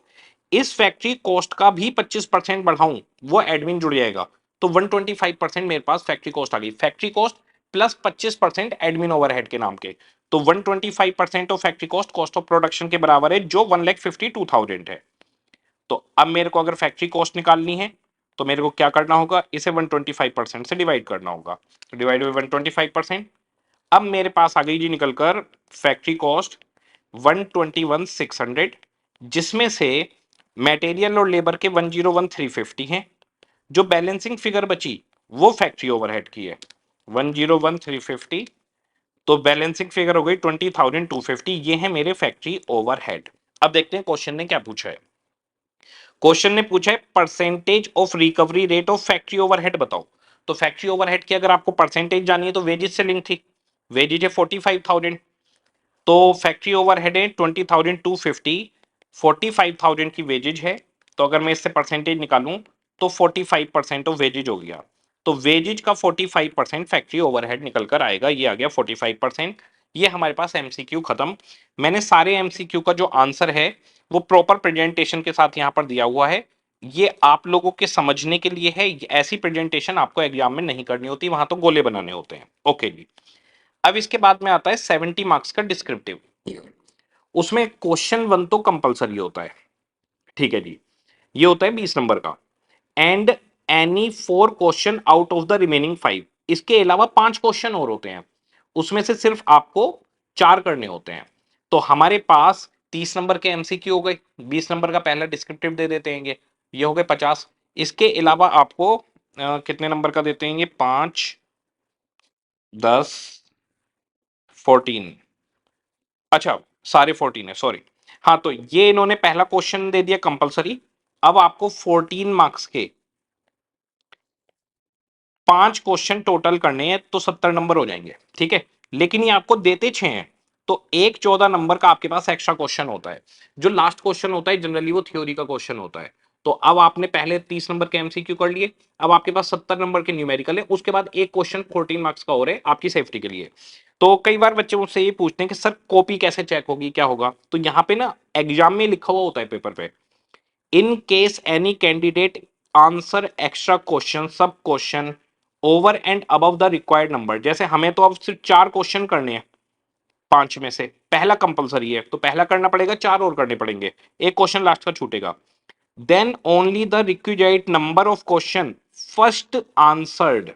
इस फैक्ट्री कॉस्ट का भी 25% बढ़ाऊं वो एडमिन जुड़ जाएगा, तो 125% मेरे पास फैक्ट्री कॉस्ट आ गई। Factory cost plus 25% admin overhead के नाम के, तो 125% of factory cost cost of production के बराबर है, जो 1,52,000 है। तो अब मेरे को अगर फैक्ट्री कॉस्ट निकालनी है तो मेरे को क्या करना होगा, इसे 125% से डिवाइड करना होगा। Divide by 125%। अब मेरे पास आ गई जी निकलकर फैक्ट्री कॉस्ट 121,600, जिसमें से मटेरियल और लेबर के 101,350 हैं। जो बैलेंसिंग फिगर बची वो फैक्ट्री ओवरहेड की है 101,350, तो बैलेंसिंग फिगर हो गई 20,250। ये है मेरे फैक्ट्री ओवरहेड। अब देखते हैं क्वेश्चन ने क्या पूछा है। क्वेश्चन ने पूछा है percentage of recovery rate of factory overhead बताओ। तो फैक्ट्री ओवरहेड की अगर आपको परसेंटेज जानी है तो वेजेस से लिंक थी, वेजेज है 45,000, तो फैक्ट्री ओवरहेड है 20,250, 45,000 की वेजेज है। तो अगर मैं इससे परसेंटेज निकालूं तो 45% ऑफ वेजेज हो गया, तो वेजेज का 45% फैक्ट्री ओवरहेड निकल कर आएगा, ये आ गया 45%। ये हमारे पास एमसीक्यू खत्म। मैंने सारे एमसीक्यू का जो आंसर है वो प्रॉपर प्रेजेंटेशन के साथ यहाँ पर दिया हुआ है, ये आप लोगों के समझने के लिए है, ऐसी प्रेजेंटेशन आपको एग्जाम में नहीं करनी होती, वहां तो गोले बनाने होते हैं। ओके जी। अब इसके बाद में आता है 70 मार्क्स का डिस्क्रिप्टिव। उसमें क्वेश्चन वन तो कंपलसरी होता है, ठीक है जी, ये होता है 20 नंबर का। And any 4 question out of the remaining 5, इसके अलावा 5 क्वेश्चन और होते हैं, उसमें से सिर्फ आपको 4 करने होते हैं। तो हमारे पास 30 नंबर के एमसीक्यू हो गए, 20 नंबर का पहला डिस्क्रिप्टिव दे देते हैं, ये हो गए 50। इसके अलावा आपको कितने नंबर का देते हैं, 5, 10, 14, अच्छा सारे 14 है, सॉरी। हाँ, तो ये इन्होंने पहला क्वेश्चन दे दिया कंपलसरी। अब आपको 14 मार्क्स के 5 क्वेश्चन टोटल करने हैं, तो 70 नंबर हो जाएंगे, ठीक है। लेकिन ये आपको देते 6 हैं, तो एक 14 नंबर का आपके पास एक्स्ट्रा क्वेश्चन होता है। जो लास्ट क्वेश्चन होता है जनरली वो थ्योरी का क्वेश्चन होता है। तो अब आपने पहले 30 नंबर के एमसीक्यू कर लिए, अब आपके पास 70 नंबर के न्यूमेरिकल है, उसके बाद एक क्वेश्चन 14 मार्क्स का और है आपकी सेफ्टी के लिए। तो कई बार बच्चे मुझसे ये पूछते हैं कि सर कॉपी कैसे चेक होगी, क्या होगा? तो यहाँ पे ना एग्जाम में लिखा हुआ होता है पेपर पे, in case any candidate answer extra question सब question over and above the required number, जैसे हमें तो अब सिर्फ 4 क्वेश्चन करने हैं 5 में से, पहला कंपलसरी है तो पहला करना पड़ेगा, 4 और करने पड़ेंगे, एक क्वेश्चन लास्ट का छूटेगा। Then only the requisite number of question first answered,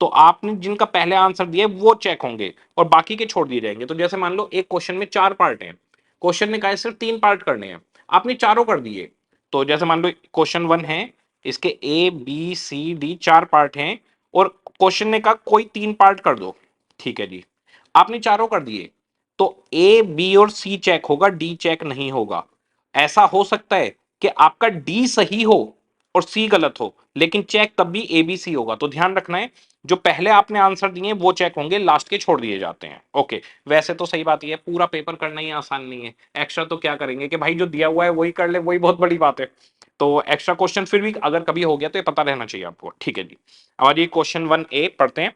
तो आपने जिनका पहले आंसर दिया वो चेक होंगे और बाकी के छोड़ दिए जाएंगे। तो जैसे मान लो एक क्वेश्चन में 4 पार्ट हैं, क्वेश्चन ने कहा है सिर्फ 3 पार्ट करने हैं, आपने चारों कर दिए। तो जैसे मान लो क्वेश्चन 1 है, इसके A B C D 4 part हैं, और क्वेश्चन ने कहा कोई 3 पार्ट कर दो, ठीक है जी, आपने चारों कर दिए, तो ए बी और सी चेक होगा, डी चेक नहीं होगा। ऐसा हो सकता है कि आपका डी सही हो और सी गलत हो, लेकिन चेक तब भी एबीसी होगा। तो ध्यान रखना है, जो पहले आपने आंसर दिए वो चेक होंगे, लास्ट के छोड़ दिए जाते हैं। ओके, वैसे तो सही बात ये है, पूरा पेपर करना ही आसान नहीं है, एक्स्ट्रा तो क्या करेंगे कि भाई जो दिया हुआ है वही कर ले, वही बहुत बड़ी बात है। तो एक्स्ट्रा क्वेश्चन फिर भी अगर कभी हो गया तो ये पता रहना चाहिए आपको, ठीक है जी। अब ये क्वेश्चन 1A पढ़ते हैं।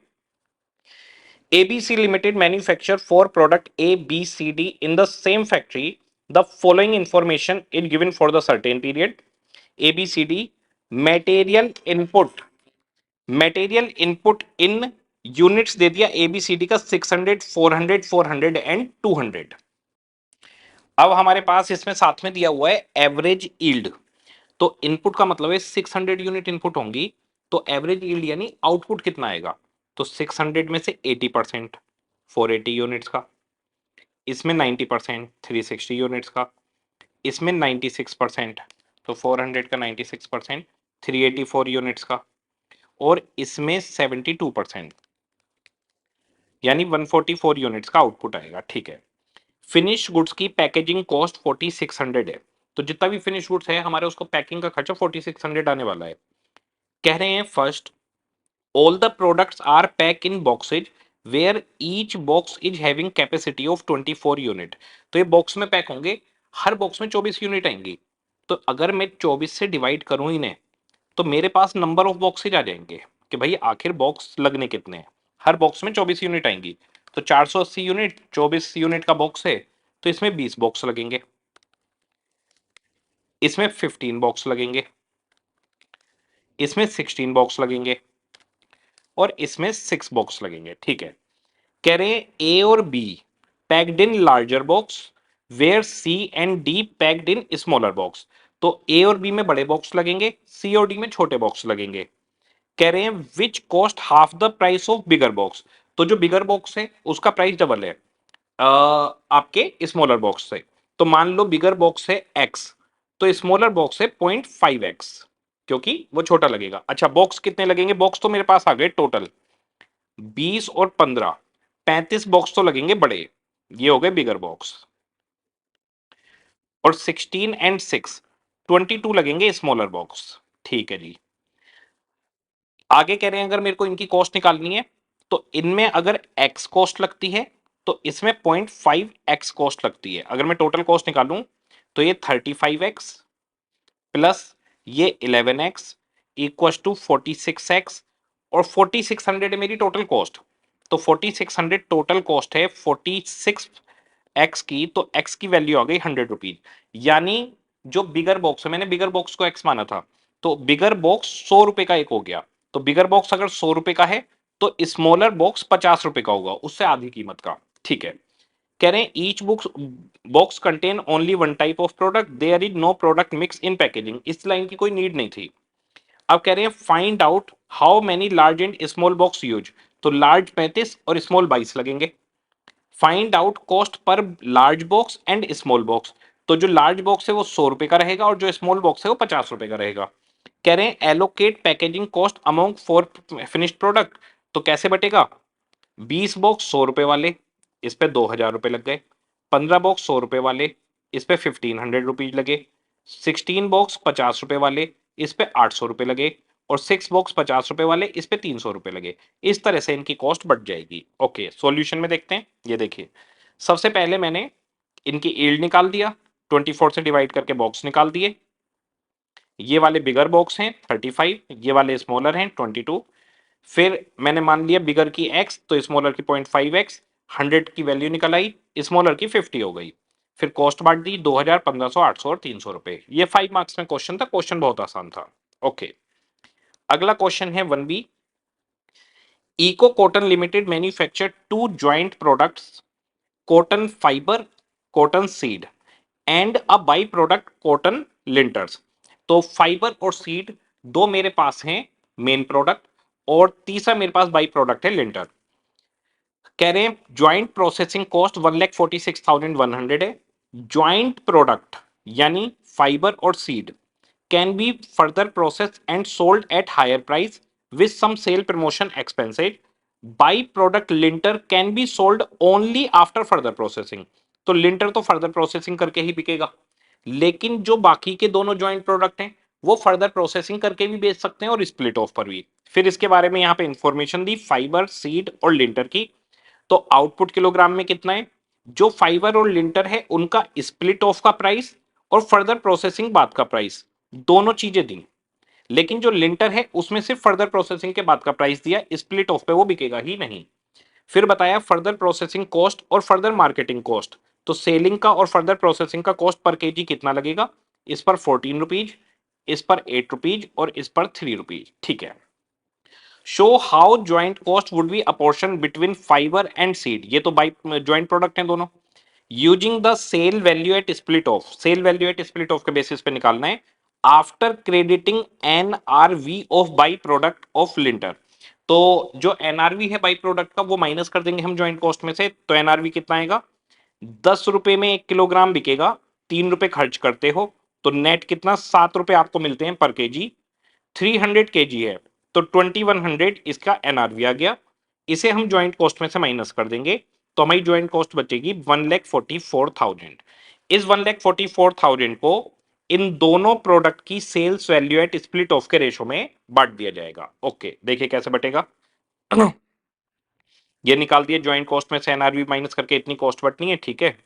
ABC Limited manufacture for product A, B, C, D in the same factory. The following information is given for the certain period. A, B, C, D material input in units दे दिया A B C D का 600, 400, 400 and 200। अब हमारे पास इसमें साथ में दिया हुआ है एवरेज यील्ड। तो इनपुट का मतलब है 600 यूनिट इनपुट होंगी, तो एवरेज यील्ड यानी आउटपुट कितना आएगा, तो 600 में से 80% 480 यूनिट्स का, इसमें 90% 360 यूनिट्स का, इसमें 96%, तो 400 का 96% 384 यूनिट्स का, और इसमें 72% यानी 144 यूनिट्स का आउटपुट आएगा, ठीक है। फिनिश गुड्स की पैकेजिंग कॉस्ट 4600 है, तो जितना भी फिनिश गुड्स है हमारे, उसको पैकिंग का खर्चा 4600 आने वाला है। कह रहे हैं first, all the products are packed in boxes where each box is having capacity of 24 unit. तो ये बॉक्स में पैक होंगे, हर बॉक्स में 24 यूनिट आएंगी। तो अगर मैं 24 से डिवाइड करूं इन्हें, तो मेरे पास नंबर ऑफ बॉक्सेज आ जाएंगे कि भाई आखिर बॉक्स लगने कितने हैं। हर बॉक्स में 24 यूनिट आएंगी, तो 480 यूनिट 24 यूनिट का बॉक्स है, तो इसमें 20 बॉक्स लगेंगे, इसमें 15 बॉक्स लगेंगे, इसमें 16 बॉक्स लगेंगे, और इसमें 6 बॉक्स लगेंगे, ठीक है। कह रहे हैं ए और B packed in larger box where C and D packed in smaller box. तो ए और बी में बड़े बॉक्स लगेंगे, सी और डी में छोटे बॉक्स लगेंगे। कह रहे हैं which cost half the price of bigger box. तो जो बिगर बॉक्स है उसका प्राइस डबल है आपके स्मॉलर बॉक्स से। तो मान लो बिगर बॉक्स है एक्स, तो स्मॉलर बॉक्स है 0.5x, क्योंकि वो छोटा लगेगा। अच्छा, बॉक्स कितने लगेंगे? बॉक्स तो मेरे पास आ गए टोटल 20 और 15, 35 बॉक्स तो लगेंगे बड़े, ये हो गए बिगर बॉक्स। और 16 एंड 6 22 लगेंगे स्मॉलर बॉक्स, ठीक है जी। आगे कह रहे हैं अगर मेरे को इनकी कॉस्ट निकालनी है, तो इनमें अगर x कॉस्ट लगती है तो इसमें 0.5x कॉस्ट लगती है। अगर मैं टोटल कॉस्ट निकालूं तो ये 35x प्लस ये 11x इक्वल टू 46x, और 4600 है मेरी टोटल कॉस्ट। तो 4600 टोटल कॉस्ट है 46x की, तो x की वैल्यू आ गई 100 रुपीज। यानी जो बिगर बॉक्स है, मैंने बिगर बॉक्स को x माना था, तो बिगर बॉक्स 100 रुपए का एक हो गया। तो बिगर बॉक्स अगर 100 रुपए का है तो स्मॉलर बॉक्स 50 रुपए का होगा, उससे आधी कीमत का। ठीक है। कह रहे हैं each books box contain only one type of product, there is no product mix in packaging. इस लाइन की कोई नीड नहीं थी। अब कह रहे हैं find out how many large and small box use. तो लार्ज 35 और स्मॉल 22 लगेंगे। Find out cost per large box and small box. तो जो लार्ज बॉक्स है वो 100 रुपए का रहेगा और जो स्मॉल बॉक्स है वो 50 रुपए का रहेगा। कह रहे हैं allocate packaging cost among four finished product. तो कैसे बटेगा? 20 बॉक्स 100 रुपए वाले, इस पे 2000 रुपए लग गए। 15 बॉक्स 100 रुपए वाले, इस पे 1500 रुपीज लगे। 16 बॉक्स 50 रुपए वाले, इस पे 800 रुपए लगे। और 6 बॉक्स 50 रुपए वाले, इस पे 300 रुपए लगे। इस तरह से इनकी कॉस्ट बढ़ जाएगी। ओके, सॉल्यूशन में देखते हैं। ये देखिए, सबसे पहले मैंने इनकी यील्ड निकाल दिया, 24 से डिवाइड करके बॉक्स निकाल दिए। ये वाले बिगर बॉक्स हैं 35, ये वाले स्मॉलर हैं 22। फिर मैंने मान लिया बिगर की x तो स्मॉलर की 0.5x, 100 की वैल्यू निकल आई, स्मॉलर की 50 हो गई। फिर कॉस्ट बांट दी 2000, 1500, 800 और 300 रुपए। ये 5 मार्क्स में क्वेश्चन था। क्वेश्चन बहुत आसान था। ओके, अगला क्वेश्चन है 1B। Eco cotton limited manufacture two joint products, cotton fibre, cotton seed and a by product cotton linters. तो फाइबर और सीड दो मेरे पास हैं मेन प्रोडक्ट, और तीसरा मेरे पास बाई प्रोडक्ट है लिंटर। कह रहे हैं ज्वाइंट प्रोसेसिंग कॉस्ट 1,46,100 है। ज्वाइंट प्रोडक्ट यानी फाइबर और seed can be further process and sold at higher price with some sale promotion expenses. By product lintel can be sold only after further processing. तो lintel तो further processing करके ही बिकेगा, लेकिन जो बाकी के दोनों ज्वाइंट प्रोडक्ट हैं वो फर्दर प्रोसेसिंग करके भी बेच सकते हैं और स्प्लिट ऑफ पर भी। फिर इसके बारे में यहां पे इंफॉर्मेशन दी फाइबर, सीड और लिंटर की। तो आउटपुट किलोग्राम में कितना है? जो फाइबर और लिंटर है उनका स्प्लिट ऑफ का प्राइस और फर्दर प्रोसेसिंग बाद का प्राइस, दोनों चीजें दी। लेकिन जो लिंटर है उसमें सिर्फ फर्दर प्रोसेसिंग के बाद का प्राइस दिया, स्प्लिट ऑफ पे वो बिकेगा ही नहीं। फिर बताया फर्दर प्रोसेसिंग कॉस्ट और फर्दर मार्केटिंग कॉस्ट। तो सेलिंग का और फर्दर प्रोसेसिंग का कॉस्ट पर केजी कितना लगेगा? इस पर 14 रुपीज, इस पर 8 रुपीज और इस पर 3 रुपीज। ठीक है। Show how joint cost would be apportion between fibre and seed. ये तो बाई ज्वाइंट प्रोडक्ट हैं दोनों। Using the sale value at split off, sale value at split off के बेसिस पे निकालना है। After crediting NRV of by product of linter. तो जो एनआरवी है बाई प्रोडक्ट का वो माइनस कर देंगे हम ज्वाइंट कॉस्ट में से। तो एनआरवी कितना आएगा? 10 रुपए में 1 किलोग्राम बिकेगा, 3 रुपए खर्च करते हो, तो नेट कितना? 7 रुपए आपको मिलते हैं पर केजी। 300 kg है तो 2100 इसका एनआरवी आ गया। इसे हम ज्वाइंट कॉस्ट में से माइनस कर देंगे तो हमारी ज्वाइंट कॉस्ट बचेगी 1,44,000। इस 1,44,000 को इन दोनों प्रोडक्ट की sales value at split off के रेशो में बांट दिया जाएगा। ओके, देखिए कैसे बटेगा। ये निकाल दिया, ज्वाइंट कॉस्ट में से एनआरवी माइनस करके इतनी कॉस्ट बटनी है। ठीक है,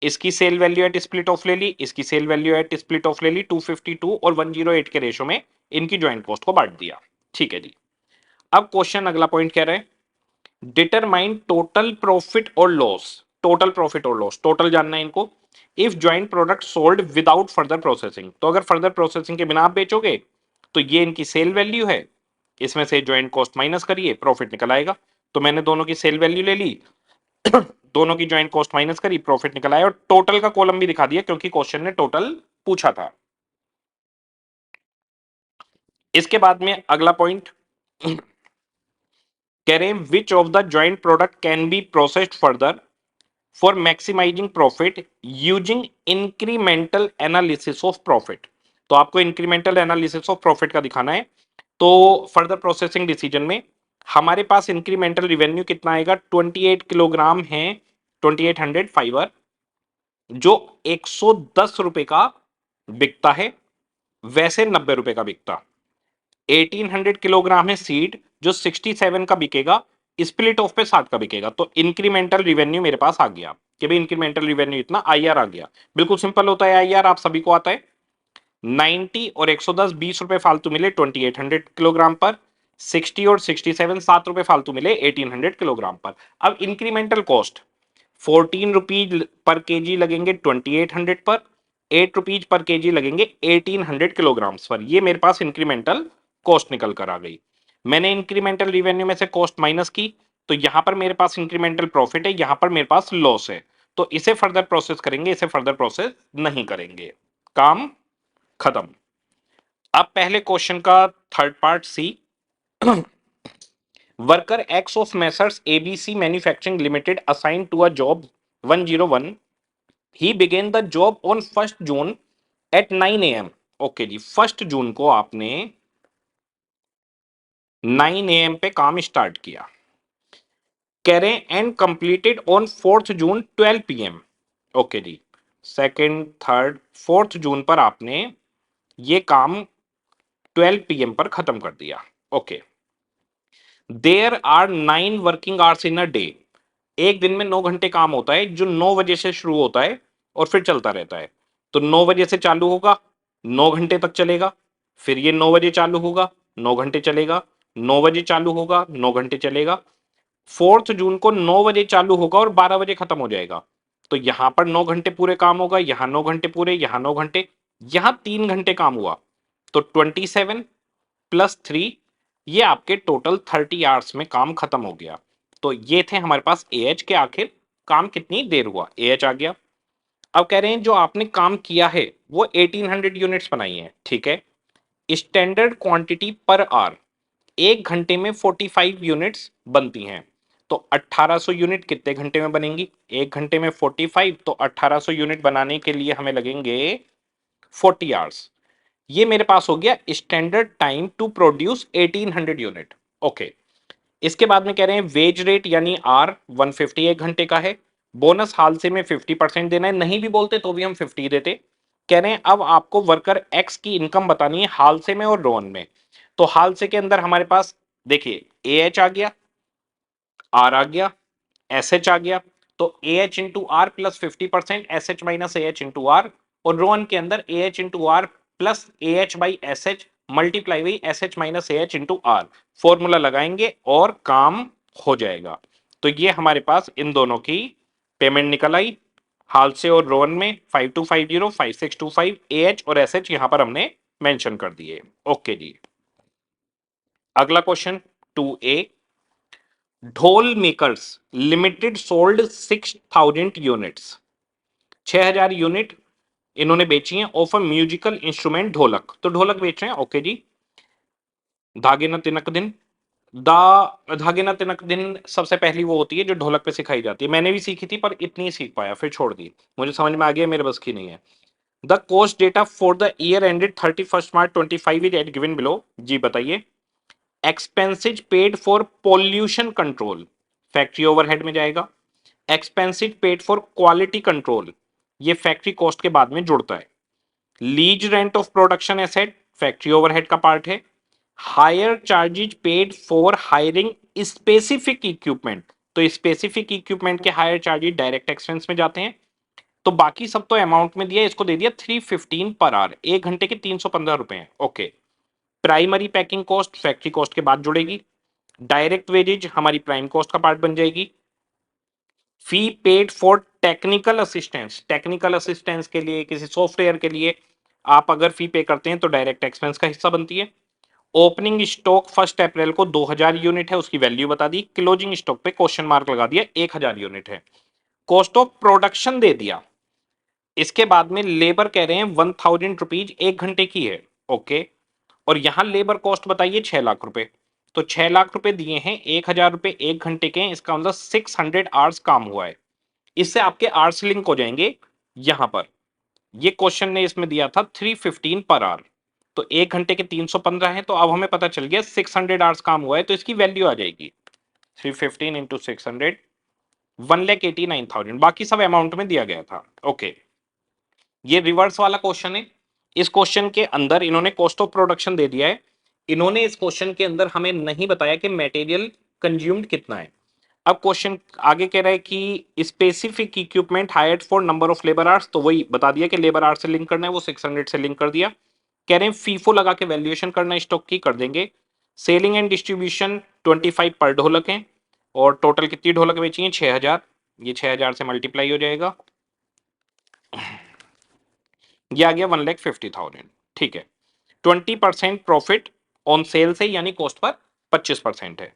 इसकी sale value at split off ले ली, इसकी sale value at split off ले ली, 252 और 108 के रेशो में इनकी ज्वाइंट कॉस्ट को बांट दिया। ठीक है जी। अब क्वेश्चन अगला पॉइंट कह रहे हैं डिटरमाइन टोटल प्रॉफिट और लॉस। टोटल प्रॉफिट और लॉस, टोटल जानना है इनको। If joint product sold without further processing, तो अगर फर्दर प्रोसेसिंग के बिना आप बेचोगे तो ये इनकी सेल वैल्यू है, इसमें से ज्वाइंट कॉस्ट माइनस करिए, प्रॉफिट निकल आएगा। तो मैंने दोनों की सेल वैल्यू ले ली, दोनों की ज्वाइंट कॉस्ट माइनस करी, प्रॉफिट निकल आया, और टोटल का कॉलम भी दिखा दिया क्योंकि क्वेश्चन ने टोटल पूछा था। इसके बाद में अगला पॉइंट कह रहे हैं which of the joint product can be processed further for maximising profit using incremental analysis of profit. तो आपको इंक्रीमेंटल एनालिसिस ऑफ प्रॉफिट का दिखाना है। तो फर्दर प्रोसेसिंग डिसीजन में हमारे पास इंक्रीमेंटल रिवेन्यू कितना आएगा? 28 किलोग्राम है, 2800 फाइबर जो 110 रुपए का बिकता है, वैसे 90 रुपए का बिकता। 1800 किलोग्राम है सीड जो 67 का बिकेगा, स्प्लिट ऑफ पे 60 का बिकेगा। तो इंक्रीमेंटल रिवेन्यू मेरे पास आ गया कि भाई इंक्रीमेंटल रिवेन्यू इतना, आईआर आ गया। बिल्कुल सिंपल होता है आईआर, आप सभी को आता है। 90 और 110, 20 रुपए फालतू मिले 2800 किलोग्राम पर। 60 और 67, 7 रुपए फालतू मिले 1800 किलोग्राम पर। अब incremental cost 14 rupees per KG लगेंगे 2800 पर, ₹8 पर केजी लगेंगे 1800 किलोग्राम्स पर। ये मेरे पास इंक्रीमेंटल कॉस्ट निकल कर आ गई। मैंने इंक्रीमेंटल रिवेन्यू में से कॉस्ट माइनस की, तो यहां पर मेरे पास इंक्रीमेंटल प्रॉफिट है, यहां पर मेरे पास लॉस है। तो इसे फर्दर प्रोसेस करेंगे, इसे फर्दर प्रोसेस नहीं करेंगे। काम खत्म। अब पहले क्वेश्चन का third part C. Worker X of Messrs ABC manufacturing limited assign to a job 101। He begin the job on 1 June at 9 AM। Okay जी, 1 जून को आपने 9 AM पे काम स्टार्ट किया, कह रहे हैं and completed on 4 June 12 PM। Okay जी, सेकेंड थर्ड 4 जून पर आपने ये काम 12 PM पर खत्म कर दिया। Okay, there are 9 working hours in a day. एक दिन में 9 घंटे काम होता है, जो 9 बजे से शुरू होता है और फिर चलता रहता है। तो 9 बजे से चालू होगा, 9 घंटे तक चलेगा। फिर ये 9 बजे चालू होगा, 9 घंटे चलेगा। 9 बजे चालू होगा, 9 घंटे चलेगा। 4 जून को 9 बजे चालू होगा और 12 बजे खत्म हो जाएगा। तो यहां पर 9 घंटे पूरे काम होगा, यहां 9 घंटे पूरे, यहां 9 घंटे, यहां 3 घंटे काम हुआ। तो 27 + 3, ये आपके टोटल 30 आवर्स में काम खत्म हो गया। तो ये थे हमारे पास एएच के आखिर काम कितनी देर हुआ, एएच आ गया। अब कह रहे हैं जो आपने काम किया है वो 1800 यूनिट्स बनाई है, ठीक है। स्टैंडर्ड क्वांटिटी पर आवर, 1 घंटे में 45 यूनिट्स बनती हैं। तो 1800 यूनिट कितने घंटे में बनेंगी? 1 घंटे में 45, तो 1800 यूनिट बनाने के लिए हमें लगेंगे 40 आवर्स। ये मेरे पास हो गया standard time to produce 1800 unit. Okay, इसके बाद में कह रहे हैं वेज रेट यानी आर 150 1 घंटे का है। बोनस हाल से में 50% देना है, नहीं भी बोलते तो भी हम 50 देते। कह रहे हैं अब आपको वर्कर एक्स की इनकम बतानी है हाल से में और रोहन में। तो हाल से के अंदर हमारे पास देखिए ए एच आ गया, आर आ गया, एस एच आ गया। तो A H into R plus 50%, S H minus A H into R. और रोहन के अंदर A H into R plus A H by S H multiply by S H minus A H into R. Formula लगाएंगे और काम हो जाएगा। तो ये हमारे पास इन दोनों की पेमेंट निकल आई हाल से और रोहन में 5250 5625 ए एच और एस एच यहां पर हमने मेंशन कर दिए। ओके जी, अगला क्वेश्चन 2A। ढोल makers limited sold 6000 units. 6000 unit इन्होंने बेची हैं ऑफ अ म्यूजिकल इंस्ट्रूमेंट ढोलक। तो ढोलक बेच रहे हैं, ओके जी। धागे न तिनक दिन, दा धागे न तिनक दिन सबसे पहली वो होती है जो ढोलक पे सिखाई जाती है। मैंने भी सीखी थी पर इतनी ही सीख पाया, फिर छोड़ दी। मुझे समझ में आ गया मेरे बस की नहीं है। The cost data for the year ended 31 March 25 is at given below. जी बताइए। Expenses paid for pollution control factory overhead में जाएगा। Expenses paid for quality control ये फैक्ट्री कॉस्ट के बाद में जुड़ता है। Lease rent of production asset factory overhead का पार्ट है। Hire charges paid for hiring specific equipment, तो स्पेसिफिक इक्विपमेंट के हायर चार्जेज डायरेक्ट एक्सपेंस में जाते हैं। तो बाकी सब तो अमाउंट में दिया, इसको दे दिया 315 पर आवर, 1 घंटे के 315 रुपए हैं। Okay, primary packing cost factory cost के बाद जुड़ेगी। डायरेक्ट वेजेज हमारी प्राइम कॉस्ट का पार्ट बन जाएगी। Fee paid for technical assistance, technical assistance के लिए किसी सॉफ्टवेयर के लिए आप अगर फी पे करते हैं तो डायरेक्ट एक्सपेंस का हिस्सा बनती है। ओपनिंग स्टॉक 1 अप्रैल को 2000 यूनिट है, उसकी वैल्यू बता दी। क्लोजिंग स्टॉक पे क्वेश्चन मार्क लगा दिया, 1000 यूनिट है। कॉस्ट ऑफ प्रोडक्शन दे दिया। इसके बाद में लेबर कह रहे हैं 1000 रुपीज 1 घंटे की है। ओके, और यहां लेबर कॉस्ट बताइए 6 लाख रुपए। तो 6 लाख रुपए दिए हैं, 1000 रुपए 1 घंटे के हैं, इसका मतलब 600 आवर्स काम हुआ है। इससे आपके आवर्स लिंक हो जाएंगे यहां पर। ये क्वेश्चन ने इसमें दिया था 315 पर आवर, तो 1 घंटे के 315 है। तो अब हमें पता चल गया 600 आवर्स काम हुआ है, तो इसकी वैल्यू आ जाएगी 315 इंटू 600, 1,89,000। बाकी सब अमाउंट में दिया गया था। ओके, ये रिवर्स वाला क्वेश्चन है। इस क्वेश्चन के अंदर इन्होंने कॉस्ट ऑफ प्रोडक्शन दे दिया है। इन्होंने इस क्वेश्चन के अंदर हमें नहीं बताया कि मटेरियल कंज्यूम्ड कितना है। अब क्वेश्चन आगे कह रहा है कि specific equipment hired for number of labour hours, तो वही बता दिया कि लेबर आवर्स से लिंक करना है, वो 600 से लिंक कर दिया। कह रहे हैं फीफो लगा के वैल्यूएशन करना है स्टॉक की, कर देंगे। सेलिंग एंड डिस्ट्रीब्यूशन 25 पर ढोलक है, और टोटल कितनी ढोलक बेची है? 6000। ये 6000 से मल्टीप्लाई हो जाएगा। ये आ गया 1,50,000। ठीक है, 20% प्रॉफिट ऑन सेल से, यानी कॉस्ट पर 25% है।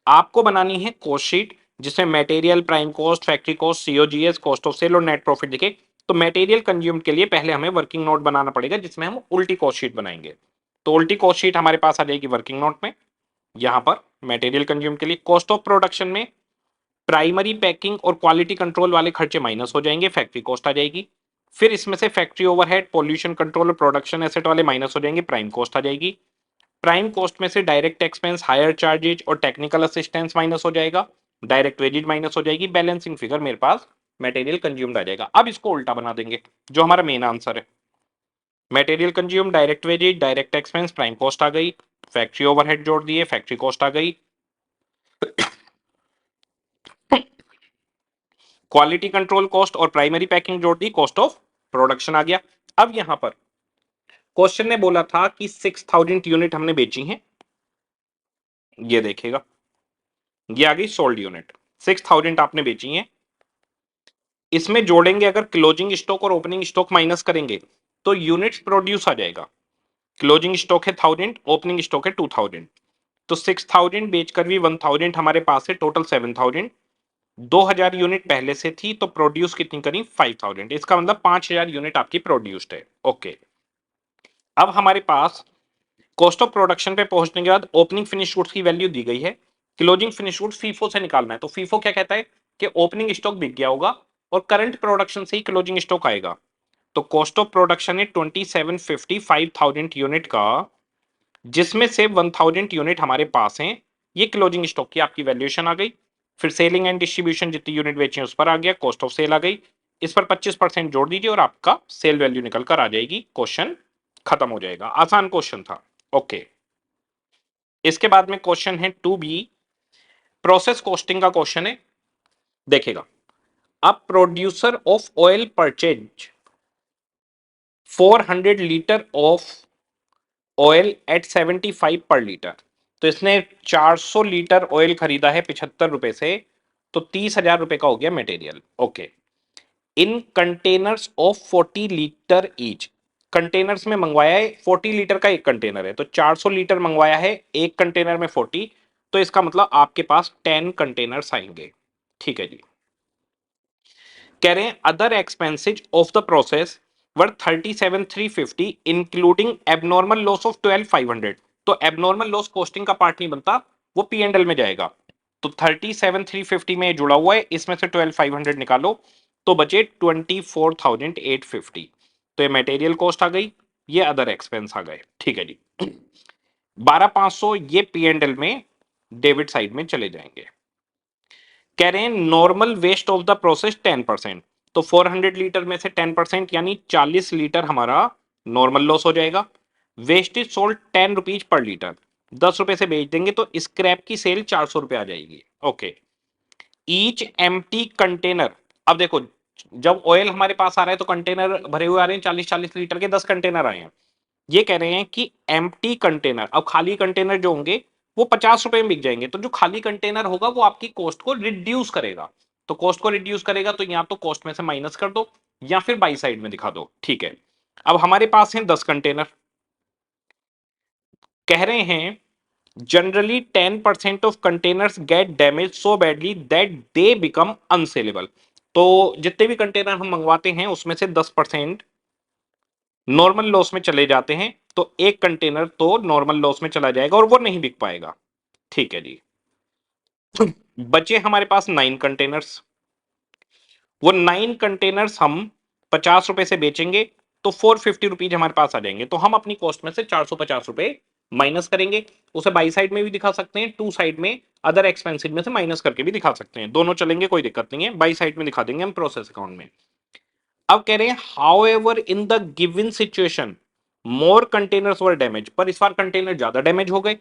आपको बनानी है कॉस्ट शीट जिसमें material, prime cost, factory cost, COGS, cost of sale और नेट प्रॉफिट दिखे। तो मटेरियल कंज्यूम्ड के लिए पहले हमें वर्किंग नोट बनाना पड़ेगा जिसमें हम उल्टी कॉस्ट शीट बनाएंगे। तो उल्टी कॉस्ट शीट हमारे पास आ जाएगी वर्किंग नोट में। यहां पर मटेरियल कंज्यूम के लिए कॉस्ट ऑफ प्रोडक्शन में प्राइमरी पैकिंग और क्वालिटी कंट्रोल वाले खर्चे माइनस हो जाएंगे, फैक्ट्री कॉस्ट आ जाएगी। फिर इसमें से फैक्ट्री ओवरहेड, पॉल्यूशन कंट्रोल और प्रोडक्शन एसेट वाले माइनस हो जाएंगे, प्राइम कॉस्ट आ जाएगी। प्राइम कॉस्ट में से डायरेक्ट एक्सपेंस, हायर चार्जेज और टेक्निकल असिस्टेंस माइनस हो जाएगा, डायरेक्ट वेजेज माइनस हो जाएगी। बैलेंसिंग फिगर मेरे पास मटेरियल कंज्यूम्ड आ जाएगा। अब इसको उल्टा बना देंगे, जो हमारा मेन आंसर है। Material consume, direct wages, direct expense, prime cost आ गई, फैक्ट्री ओवरहेड जोड़ दिए, फैक्ट्री कॉस्ट आ गई, क्वालिटी कंट्रोल कॉस्ट और प्राइमरी पैकिंग जोड़ दी, कॉस्ट ऑफ प्रोडक्शन आ गया। अब यहां पर क्वेश्चन ने बोला था कि 6,000 यूनिट हमने बेची हैं। ये देखेगा, ये आ गई सोल्ड यूनिट, 6,000 आपने बेची हैं। इसमें जोड़ेंगे अगर क्लोजिंग स्टॉक और ओपनिंग स्टॉक माइनस करेंगे तो यूनिट्स प्रोड्यूस आ जाएगा। क्लोजिंग स्टॉक है 1000, ओपनिंग स्टॉक है 2000। तो 6,000 बेचकर भी 1,000 हमारे पास है, टोटल 7,000। 2,000 यूनिट पहले से थी तो प्रोड्यूस कितनी करी, 5,000। इसका मतलब 5,000 यूनिट आपकी प्रोड्यूस्ड है। ओके, अब हमारे पास कॉस्ट ऑफ प्रोडक्शन पे पहुंचने के बाद ओपनिंग फिनिश गुड्स की वैल्यू दी गई है। क्लोजिंग फिनिश गुड्स फीफो से निकालना है। तो फीफो क्या कहता है कि ओपनिंग स्टॉक बिक गया होगा और करंट प्रोडक्शन से ही क्लोजिंग स्टॉक आएगा। तो कॉस्ट ऑफ प्रोडक्शन है 2750, 5,000 यूनिट का, जिसमें से 1,000 यूनिट हमारे पास हैं। ये क्लोजिंग स्टॉक की आपकी वैल्यूएशन आ गई। फिर सेलिंग एंड डिस्ट्रीब्यूशन जितनी यूनिट बेची उस पर आ गया, कॉस्ट ऑफ सेल आ गई। इस पर 25% जोड़ दीजिए और आपका सेल वैल्यू निकल कर आ जाएगी। क्वेश्चन खत्म हो जाएगा। आसान क्वेश्चन था। ओके, इसके बाद में क्वेश्चन है 2B, प्रोसेस कॉस्टिंग का क्वेश्चन है। देखेगा, अब producer of oil purchase 400 litre of oil eight 75 पर लीटर। तो इसने 400 लीटर ऑयल खरीदा है 75 रुपए से, तो 30,000 रुपए का हो गया material. Okay, in containers of 40 litre each. Containers में मंगवाया है 40 लीटर का एक कंटेनर है, तो 400 लीटर मंगवाया है, एक कंटेनर में 40, तो इसका मतलब आपके पास 10 कंटेनर्स आएंगे। ठीक है जी। कह रहे हैं other expenses of the process were 37,350 including abnormal loss of 12,500। तो एबनॉर्मल लॉस कॉस्टिंग का पार्ट नहीं बनता, वो पी एंड एल में जाएगा। तो 37,350 में जुड़ा हुआ है, इसमें से 12,500 निकालो तो बचे 24,850। तो ये मटेरियल कॉस्ट आ गई, ये अदर एक्सपेंस आ गए। ठीक है जी। 12,500 ये पी एंड एल में डेबिट साइड में चले जाएंगे। कह रहे हैं normal waste of the process 10%। तो 400 लीटर में से 10% यानी 40 लीटर हमारा नॉर्मल लॉस हो जाएगा। Wastage sold 10 rupees per litre, 10 रुपए से बेच देंगे तो स्क्रैप की सेल 400 रुपए आ जाएगी। Okay, each empty container. अब देखो, जब ऑयल हमारे पास आ रहा है तो कंटेनर भरे हुए आ रहे हैं, 40-40 लीटर के 10 कंटेनर आए हैं। ये कह रहे हैं कि एम्प्टी कंटेनर, अब खाली कंटेनर जो होंगे वो 50 रुपए में बिक जाएंगे। तो जो खाली कंटेनर होगा वो आपकी कॉस्ट को रिड्यूस करेगा। तो कॉस्ट को रिड्यूस करेगा तो या तो कॉस्ट में से माइनस कर दो या फिर बाई साइड में दिखा दो। ठीक है, अब हमारे पास हैं 10 कंटेनर। कह रहे हैं generally 10% of containers get damage so badly that they become unsaleable. तो जितने भी कंटेनर हम मंगवाते हैं उसमें से 10% नॉर्मल लॉस में चले जाते हैं, तो एक कंटेनर तो नॉर्मल लॉस में चला जाएगा और वो नहीं बिक पाएगा। ठीक है जी। बचे हमारे पास 9 कंटेनर्स। वो 9 कंटेनर्स हम 50 रुपए से बेचेंगे तो 450 रुपीज हमारे पास आ जाएंगे। तो हम अपनी कॉस्ट में से 450 रुपए माइनस करेंगे। उसे बाई साइड में भी दिखा सकते हैं, टू साइड में अदर एक्सपेंसिव में से माइनस करके भी दिखा सकते हैं, दोनों चलेंगे, कोई दिक्कत नहीं है। बाई साइड में दिखा देंगे हम प्रोसेस अकाउंट में। अब कह रहे हैं how ever in the given situation more containers were damage, पर इस बार कंटेनर ज्यादा डैमेज हो गए।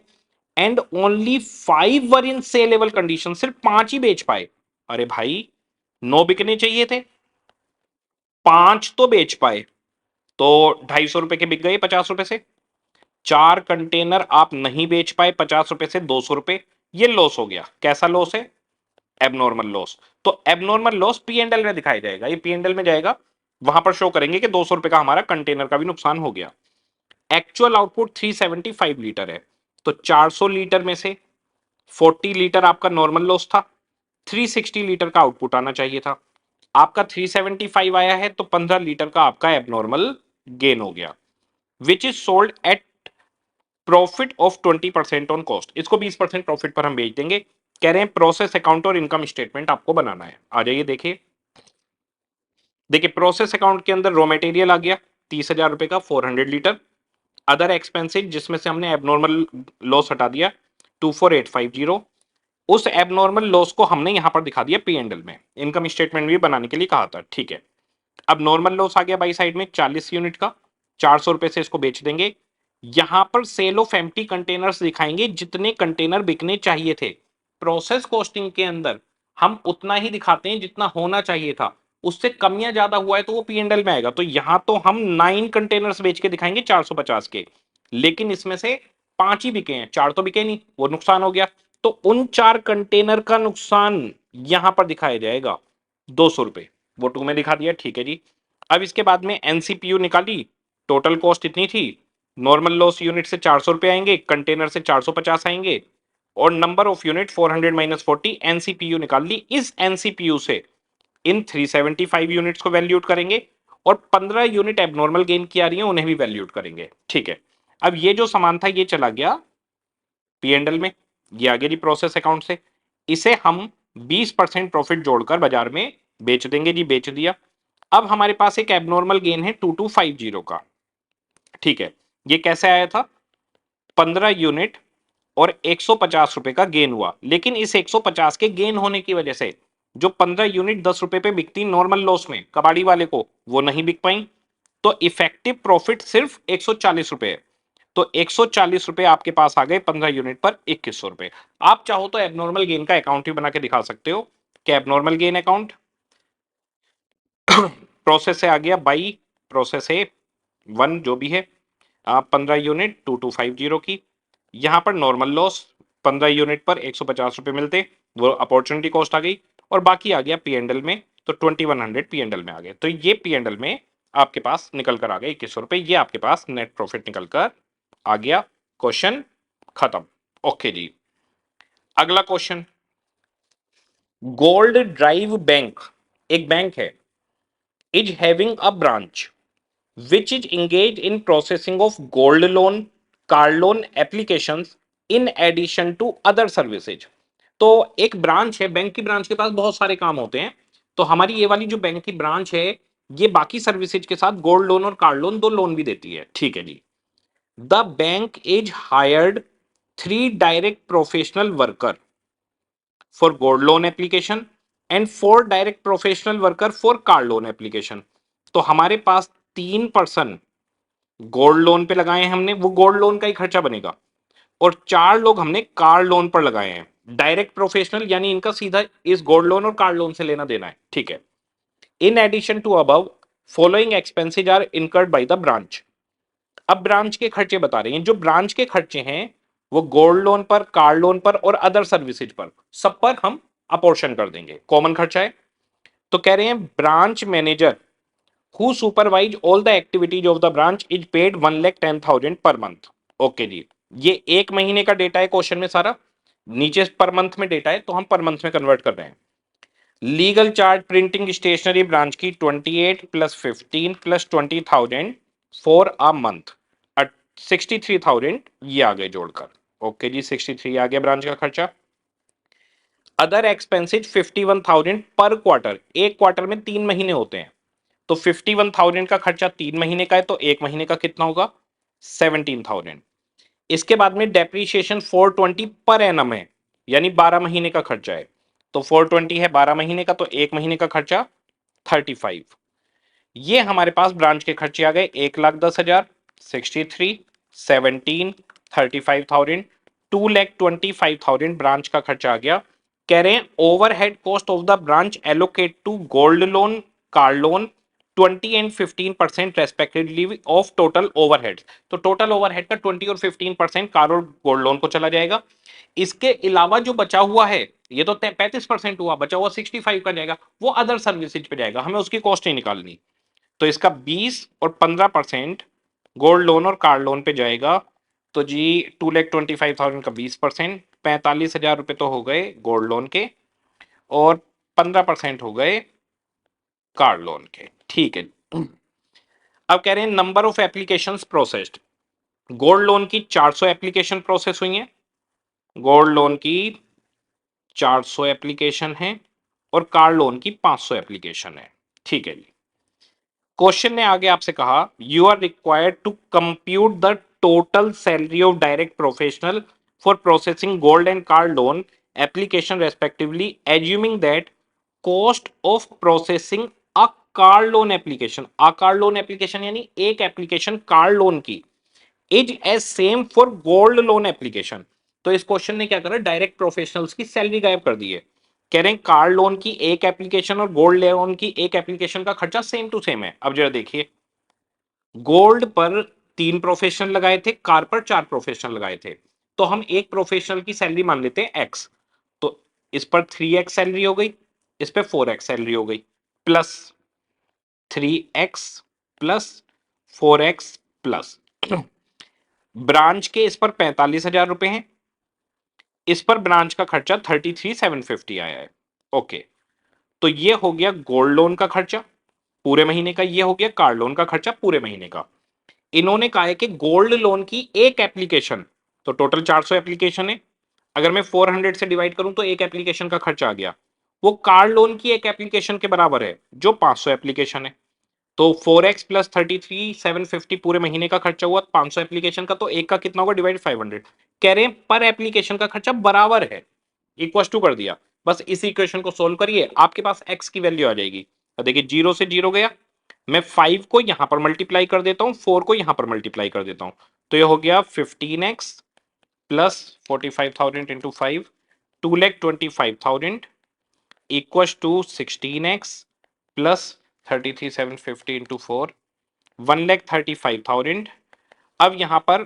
And only 5 were in saleable condition, सिर्फ 5 ही बेच पाए। अरे भाई, 9 बिकने चाहिए थे, 5 तो बेच पाए, तो 250 रुपए के बिक गए 50 रुपए से। 4 कंटेनर आप नहीं बेच पाए 50 रुपए से, 200 रुपए, ये लॉस हो गया। कैसा लॉस है, एबनॉर्मल लॉस। तो abnormal loss P and L में दिखाई जाएगा, ये पी एंड एल में जाएगा। वहां पर शो करेंगे कि 200 रुपए का हमारा कंटेनर का भी नुकसान हो गया। एक्चुअल आउटपुट 375 लीटर है, तो 400 लीटर में से 40 लीटर आपका नॉर्मल लॉस था, 360 लीटर का आउटपुट आना चाहिए था। आपका 375 आया है, तो 15 लीटर का आपका एबनॉर्मल गेन हो गया, which is sold at profit of 20% on cost. इसको 20% प्रॉफिट पर हम बेच देंगे। कह रहे हैं प्रोसेस अकाउंट और इनकम स्टेटमेंट आपको बनाना है। आ जाइए देखिए। देखिए प्रोसेस अकाउंट के अंदर रॉ मटेरियल आ गया 30,000 रुपए का 400 लीटर। अदर एक्सपेंसिव जिसमें से हमने एबनॉर्मल लॉस हटा दिया 24850, उस एबनॉर्मल लॉस को हमने यहां पर दिखा दिया पी एंड एल में, इनकम स्टेटमेंट भी बनाने के लिए कहा था। ठीक है, अब नॉर्मल लॉस आ गया बाई साइड में 40 यूनिट का, 400 रुपए से इसको बेच देंगे। यहां पर सेल ऑफ एम्प्टी कंटेनर्स दिखाएंगे जितने कंटेनर बिकने चाहिए थे। प्रोसेस कॉस्टिंग के अंदर हम उतना ही दिखाते हैं जितना होना चाहिए था, उससे कम या ज्यादा हुआ है तो वो पी एंड एल में आएगा। तो यहां तो हम 9 कंटेनर्स बेच के दिखाएंगे 450 के, लेकिन इसमें से 5 ही बिके हैं, 4 तो बिके नहीं, वो नुकसान हो गया। तो उन 4 कंटेनर का नुकसान यहां पर दिखाया जाएगा 200 रुपए, वो 2 में दिखा दिया। ठीक है जी। अब इसके बाद में एनसीपीयू निकाली, टोटल कॉस्ट इतनी थी, नॉर्मल लॉस यूनिट से 400 रुपए आएंगे, कंटेनर से 450 आएंगे, और नंबर ऑफ यूनिट 400 माइनस 40, एनसीपीयू निकाल ली। इस एनसीपीयू से इन 375 यूनिट्स को वैल्यूट करेंगे, और 15 यूनिट एबनॉर्मल गेन की आ रही है उन्हें भी वैल्यूट करेंगे। ठीक है, अब ये जो सामान था ये चला गया पी एंड एल में, ये आ गया जी प्रोसेस अकाउंट से। इसे हम 20% प्रॉफिट जोड़कर बाजार में बेच देंगे जी, बेच दिया। अब हमारे पास एक एबनॉर्मल गेन है 2250 का। ठीक है, ये कैसे आया था? 15 यूनिट और 150 रुपए का गेन हुआ, लेकिन इस 150 के गेन होने की वजह से जो 15 यूनिट 10 रुपए पे बिकती नॉर्मल लॉस में कबाड़ी वाले को, वो नहीं बिक पाई। तो इफेक्टिव प्रॉफिट सिर्फ 140 रुपए है। तो 140 रुपए आपके पास आ गए 15 यूनिट पर 2100 रुपए। आप चाहो तो एबनॉर्मल गेन का अकाउंट भी बना के दिखा सकते हो कि एबनॉर्मल गेन अकाउंट प्रोसेस से आ गया बाई प्रोसेस ए वन जो भी है, 15 यूनिट 2250 की। यहां पर नॉर्मल लॉस 15 यूनिट पर 150 रुपए मिलते, वो अपॉर्चुनिटी कॉस्ट आ गई, और बाकी आ गया पी एंडल में, तो 2100 पी एंडल में आ गए। तो ये पी एंडल में आपके पास निकल कर आ गए 2100 रुपए, ये आपके पास नेट प्रॉफिट निकल कर आ गया। क्वेश्चन खत्म। ओके जी, अगला क्वेश्चन। गोल्ड ड्राइव बैंक एक बैंक है, is having a branch which is engaged in processing of gold loan, car loan applications in addition to other services। तो एक ब्रांच है, बैंक की ब्रांच के पास बहुत सारे काम होते हैं, तो हमारी ये वाली जो बैंक की ब्रांच है ये बाकी सर्विसेज के साथ गोल्ड लोन और कार लोन दो लोन भी देती है। ठीक है जी। The bank is hired 3 direct professional worker for gold loan application and 4 direct professional worker for car loan application. तो हमारे पास 3 पर्सन गोल्ड लोन पे लगाए हैं हमने, वो गोल्ड लोन का ही खर्चा बनेगा, और 4 लोग हमने कार लोन पर लगाए हैं, डायरेक्ट प्रोफेशनल, यानी इनका सीधा इस गोल्ड लोन और कार लोन से लेना देना है। ठीक है, in addition to above following expenses are incurred by the branch. अब ब्रांच के खर्चे बता रहे हैं, जो ब्रांच के खर्चे हैं वो गोल्ड लोन पर, कार लोन पर और अदर सर्विसेज पर, सब पर हम अपोर्शन कर देंगे, कॉमन खर्चा है। तो कह रहे हैं branch manager who supervise all the activities of the branch is paid 1,10,000 per month। Okay जी, ये एक महीने का डेटा है क्वेश्चन में सारा, नीचे पर मंथ में डेटा है तो हम पर मंथ में कन्वर्ट कर रहे हैं। Legal charge printing stationery branch की 28 plus 15 plus 20,000 for a month 63,000, ये आ गए जोड़कर। ओके जी, 63 आ गया ब्रांच का खर्चा। अदर एक्सपेंसेज 51,000 पर क्वार्टर, एक क्वार्टर में 3 महीने होते हैं, तो 51,000 का खर्चा 3 महीने का है, तो एक महीने का कितना होगा? 17,000। इसके बाद में डेप्रीशिएशन 420 पर एनम है, यानी 12 महीने का खर्चा है, तो 420 है 12 महीने का, तो एक महीने का खर्चा 35। ये हमारे पास ब्रांच के खर्चे आ गए 1,10,000, 63, 17, 35,000, 2,25,000 ब्रांच का खर्चा आ गया। कह रहे हैं overhead cost of the branch allocate to gold loan, car loan 20 and 15% respectively of total overhead. तो टोटल ओवरहेड का 20 और 15% कार और गोल्ड लोन को चला जाएगा। इसके अलावा जो बचा हुआ है, ये तो 35% हुआ, बचा हुआ 65 का जाएगा, वो अदर सर्विसेज पे जाएगा, हमें उसकी कॉस्ट नहीं निकालनी। तो इसका 20 और 15% गोल्ड लोन और कार लोन पे जाएगा। तो जी 2,25,000 का 20%, 45,000 रुपये तो हो गए गोल्ड लोन के और 15% हो गए कार लोन के। ठीक है, अब कह रहे हैं number of applications processed. Gold loan की 400 एप्लीकेशन प्रोसेस हुई हैं, गोल्ड लोन की 400 एप्लीकेशन है और कार लोन की 500 एप्लीकेशन है। ठीक है जी, क्वेश्चन ने आगे आपसे कहा you are required to compute the total salary of direct professional for processing gold and car loan application respectively assuming that cost of processing a car loan application, a car loan application यानी एक application car loan की, is as same for gold loan application. तो इस question ने क्या करा, direct professionals की salary गायब कर दी है। कह रहे हैं कार लोन की एक एप्लीकेशन और गोल्ड लोन की एक एप्लीकेशन का खर्चा सेम टू सेम है। अब जरा देखिए, गोल्ड पर 3 प्रोफेशनल लगाए थे, कार पर 4 प्रोफेशनल लगाए थे, तो हम एक प्रोफेशनल की सैलरी मान लेते हैं एक्स। तो इस पर 3x सैलरी हो गई, इस पर 4x सैलरी हो गई, plus 3x plus 4x plus branch के इस पर 45,000 रुपए हैं, इस पर ब्रांच का खर्चा 33,750 आया है। ओके, तो ये हो गया गोल्ड लोन का खर्चा पूरे महीने का, ये हो गया कार लोन का खर्चा पूरे महीने का। इन्होंने कहा है कि गोल्ड लोन की एक एप्लीकेशन, तो टोटल 400 एप्लीकेशन है, अगर मैं 400 से डिवाइड करूं तो एक एप्लीकेशन का खर्चा आ गया, वो कार लोन की एक एप्लीकेशन के बराबर है जो 500 एप्लीकेशन है। तो 4x प्लस 33,750 पूरे महीने का खर्चा हुआ 500 एप्लीकेशन का, तो एक का कितना होगा डिवाइड 500। कह रहे हैं पर एप्लीकेशन का खर्चा बराबर है, इक्वल टू कर दिया। बस इस इक्वेशन को सोल्व करिए, आपके पास x की वैल्यू आ जाएगी। तो देखिए 0 से 0 गया, मैं 5 को यहां पर मल्टीप्लाई कर देता हूं, 4 को यहां पर मल्टीप्लाई कर देता हूं, तो ये हो गया 15x plus 45,000 into 5, 2,25,000 equal to 16x प्लस 33,750 इंटू 4, 1,35,000। अब यहां पर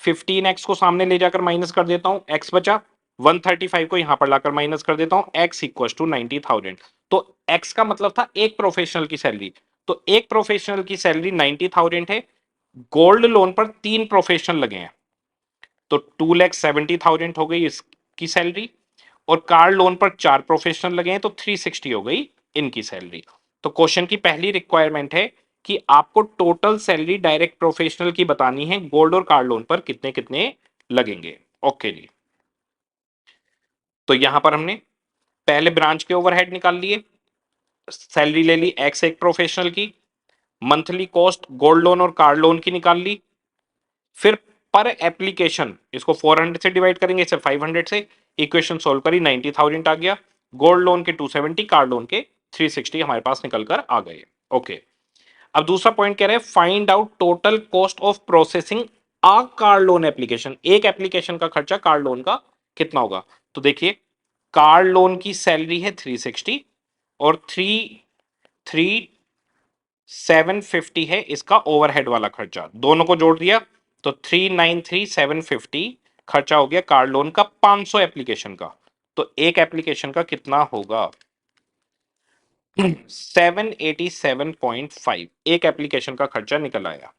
15x को सामने ले जाकर माइनस कर देता हूं, x बचा, 135 को यहां पर लाकर माइनस कर देता हूं, x इक्वल टू 90,000। तो x का मतलब था एक प्रोफेशनल की सैलरी, तो एक प्रोफेशनल की सैलरी 90,000 है। गोल्ड लोन पर 3 प्रोफेशनल लगे हैं, तो 2,70,000 हो गई इसकी सैलरी, और कार लोन पर 4 प्रोफेशनल लगे हैं तो 360 हो गई इनकी सैलरी। तो क्वेश्चन की पहली रिक्वायरमेंट है कि आपको टोटल सैलरी डायरेक्ट प्रोफेशनल की बतानी है, गोल्ड और कार लोन पर कितने कितने लगेंगे। ओके जी, तो यहां पर हमने पहले ब्रांच के ओवरहेड निकाल लिए, सैलरी ले ली एक्स एक प्रोफेशनल की, मंथली कॉस्ट गोल्ड लोन और कार लोन की निकाल ली, फिर पर एप्लीकेशन इसको 400 से डिवाइड करेंगे, इसे 500 से, इक्वेशन सोल्व करी 90,000 आ गया, गोल्ड लोन के 270, कार लोन के 360 हमारे पास निकल कर आ गए। ओके, अब दूसरा पॉइंट कह रहे हैं find out total cost of processing a car loan application, एक एप्लीकेशन का खर्चा कार लोन का कितना होगा। तो देखिए कार लोन की सैलरी है 360 और 3,750 है इसका ओवरहेड वाला खर्चा, दोनों को जोड़ दिया तो 3,93,750 खर्चा हो गया कार लोन का 500 एप्लीकेशन का। तो एक एप्लीकेशन का कितना होगा 787.5, एक एप्लीकेशन का खर्चा निकल आया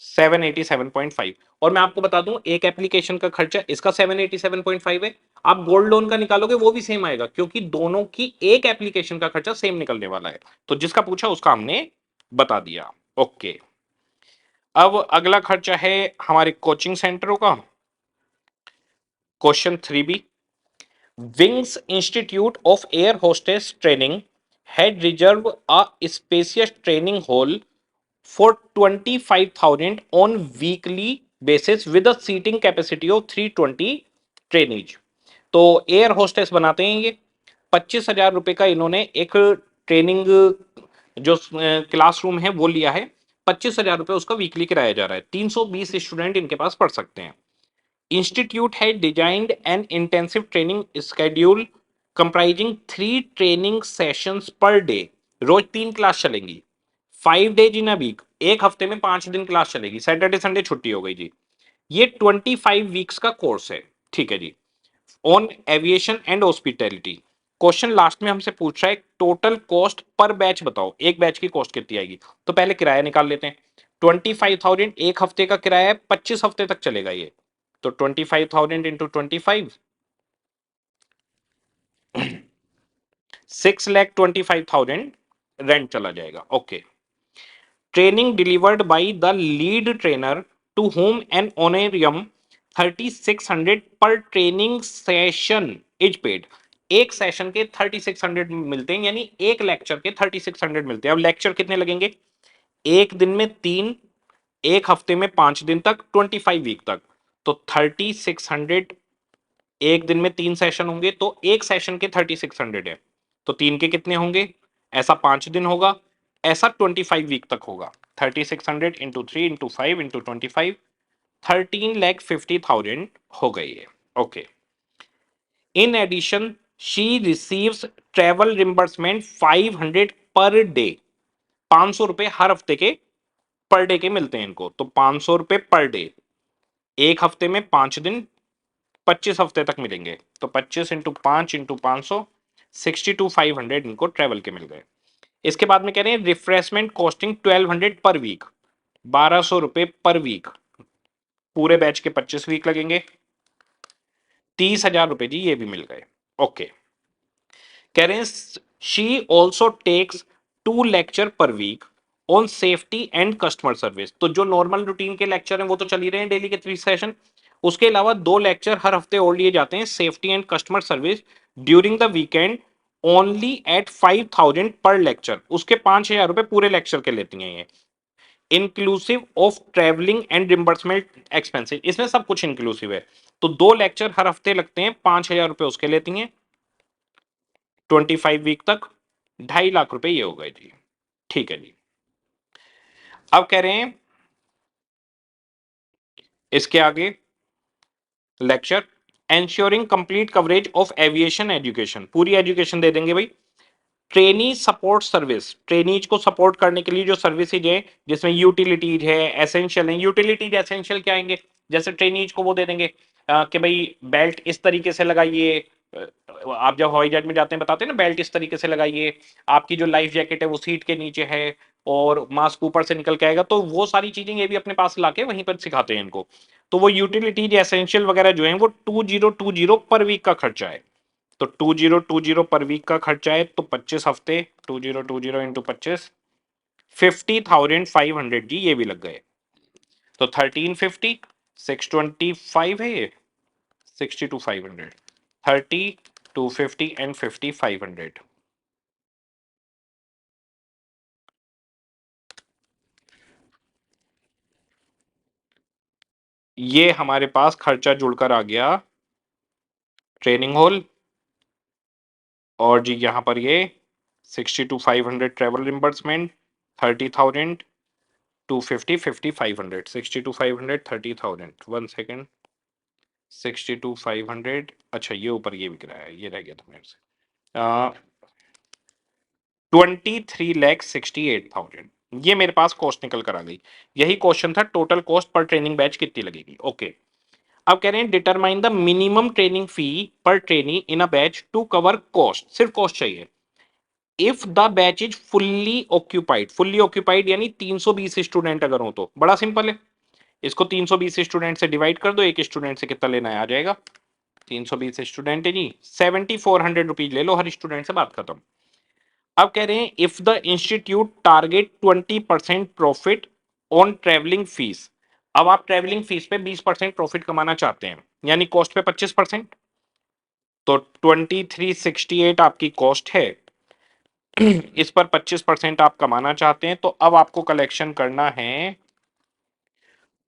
787.5। और मैं आपको बता दूं एक एप्लीकेशन का खर्चा इसका 787.5 है, आप गोल्ड लोन का निकालोगे वो भी सेम आएगा क्योंकि दोनों की एक एप्लीकेशन का खर्चा सेम निकलने वाला है। तो जिसका पूछा उसका हमने बता दिया। ओके, अब अगला खर्चा है हमारे कोचिंग सेंटरों का। Question 3B, wings institute of air hostess training had reserved a spacious training hall for 25,000 on weekly basis with a seating capacity of 320 trainees। तो एयर होस्टेस बनाते हैं ये, 25,000 रुपए का इन्होंने एक ट्रेनिंग जो क्लासरूम है वो लिया है, 25,000 रुपए उसका वीकली किराया जा रहा है, 320 स्टूडेंट इनके पास पढ़ सकते हैं। Institute had designed an intensive training schedule comprising 3 training sessions per day। Rose 3 class चलेंगी, 5 days in a week, एक हफ्ते में 5 दिन क्लास चलेगी, सैटरडे संडे छुट्टी हो गई जी। ये 25 वीक्स का कोर्स है। ठीक है जी, on aviation and hospitality, question last में हमसे पूछ रहा है टोटल कॉस्ट पर बैच बताओ, एक बैच की कॉस्ट कितनी आएगी। तो पहले किराया निकाल लेते हैं। 25,000 एक हफ्ते का किराया है, 25 हफ्ते तक चलेगा ये। तो 25,000 इंटू 25, 6,25,000 रेंट चला जाएगा। Okay. Training delivered by the lead trainer to whom an honorarium 3,600 per training session is paid. एक सेशन के 3,600 मिलते हैं, यानी एक लेक्चर के 3,600 मिलते हैं। अब लेक्चर कितने लगेंगे, एक दिन में 3, एक हफ्ते में 5 दिन तक, 25 वीक तक। तो 3,600, एक दिन में 3 सेशन होंगे तो एक सेशन के 3,600 है। तो 3 के कितने होंगे, ऐसा 5 दिन होगा, ऐसा 25 वीक तक होगा। 3,600 इंटू 3 इंटू 5 इंटू 25, 13,50,000 हो गई है। Okay. In addition she receives travel reimbursement 500 per day. 500 रुपए हर हफ्ते के पर डे के मिलते हैं इनको। तो 500 रुपए पर डे, एक हफ्ते में 5 दिन, 25 हफ्ते तक मिलेंगे। तो 25 इंटू 5 इंटू 500, 62,500 इनको ट्रेवल के मिल गए। इसके बाद में कह रहे हैं रिफ्रेशमेंट कॉस्टिंग 1,200 पर वीक, 1,200 रुपए पर वीक। पूरे बैच के 25 वीक लगेंगे, 30,000 रुपए जी ये भी मिल गए। ओके। कह रहे हैं she also takes 2 lecture per week on safety and customer service. तो जो नॉर्मल रूटीन के लेक्चर हैं वो तो चल ही रहे हैं, डेली के 3 सेशन। उसके अलावा 2 लेक्चर हर हफ्ते और लिए जाते हैं safety and customer service during the weekend, only at 5,000 per lecture. उसके 5,000 रुपए पूरे लेक्चर के लेती हैं ये, inclusive of travelling and reimbursement expensive. इसमें सब कुछ इंक्लूसिव है। तो 2 लेक्चर हर हफ्ते लगते हैं, 5,000 रुपए उसके लेती हैं, 25 वीक तक, 2.5 लाख रुपए ये हो गए जी। ठीक है जी। अब कह रहे हैं इसके आगे lecture ensuring complete coverage of aviation education, पूरी एजुकेशन दे देंगे भाई। ट्रेनी सपोर्ट सर्विस, ट्रेनीज को सपोर्ट करने के लिए जो सर्विसेज है जिसमें यूटिलिटीज है, एसेंशियल है। यूटिलिटीज एसेंशियल क्या आएंगे, जैसे ट्रेनीज को वो दे देंगे कि भाई बेल्ट इस तरीके से लगाइए। आप जब हवाई जहाज में जाते हैं बताते हैं ना, बेल्ट इस तरीके से लगाइए, आपकी जो लाइफ जैकेट है वो सीट के नीचे है, और मास्क ऊपर से निकल के आएगा। तो वो सारी चीजें ये भी अपने पास लाके वहीं पर सिखाते हैं इनको। तो वो यूटिलिटीज एसेंशियल वगैरह जो है वो 2,020 पर वीक का खर्चा है। तो 2,020 पर वीक का खर्चा है, तो 25 हफ्ते, 2,020 इंटू 25, 50,500 जी ये भी लग गए। तो 1,350, 625 है ये, 62,500, 30, 250 एंड 50,500। ये हमारे पास खर्चा जुड़कर आ गया ट्रेनिंग हॉल, और जी यहां पर ये 62,500 ट्रेवल रिम्बर्समेंट, 30,000, 250, 50,500, 62,500, 30,000। 1 सेकेंड, 62,500, अच्छा ये ऊपर ये बिक रहा है, ये रह गया था मेरे से। 23,68,000 ये मेरे पास कॉस्ट निकल कर आ गई। यही क्वेश्चन था, total cost per training batch कितनी लगेगी। ओके। अब कह रहे हैं determine the minimum training fee per trainee in a batch to cover cost, सिर्फ कॉस्ट चाहिए। If the batch is fully occupied, fully occupied यानी 320 स्टूडेंट अगर हो तो बड़ा सिंपल है, इसको 320 स्टूडेंट से डिवाइड कर दो, एक स्टूडेंट से कितना लेना है आ जाएगा। 320 स्टूडेंट है जी, 7,400 रुपीज ले लो हर स्टूडेंट से, बात खत्म। अब कह रहे हैं if the institute target 20% profit on travelling fees. अब आप ट्रेवलिंग फीस पे 20% प्रॉफिट कमाना चाहते हैं, यानी कॉस्ट पे 25%। तो 2368 आपकी कॉस्ट है, इस पर 25% आप कमाना चाहते हैं, तो अब आपको कलेक्शन करना है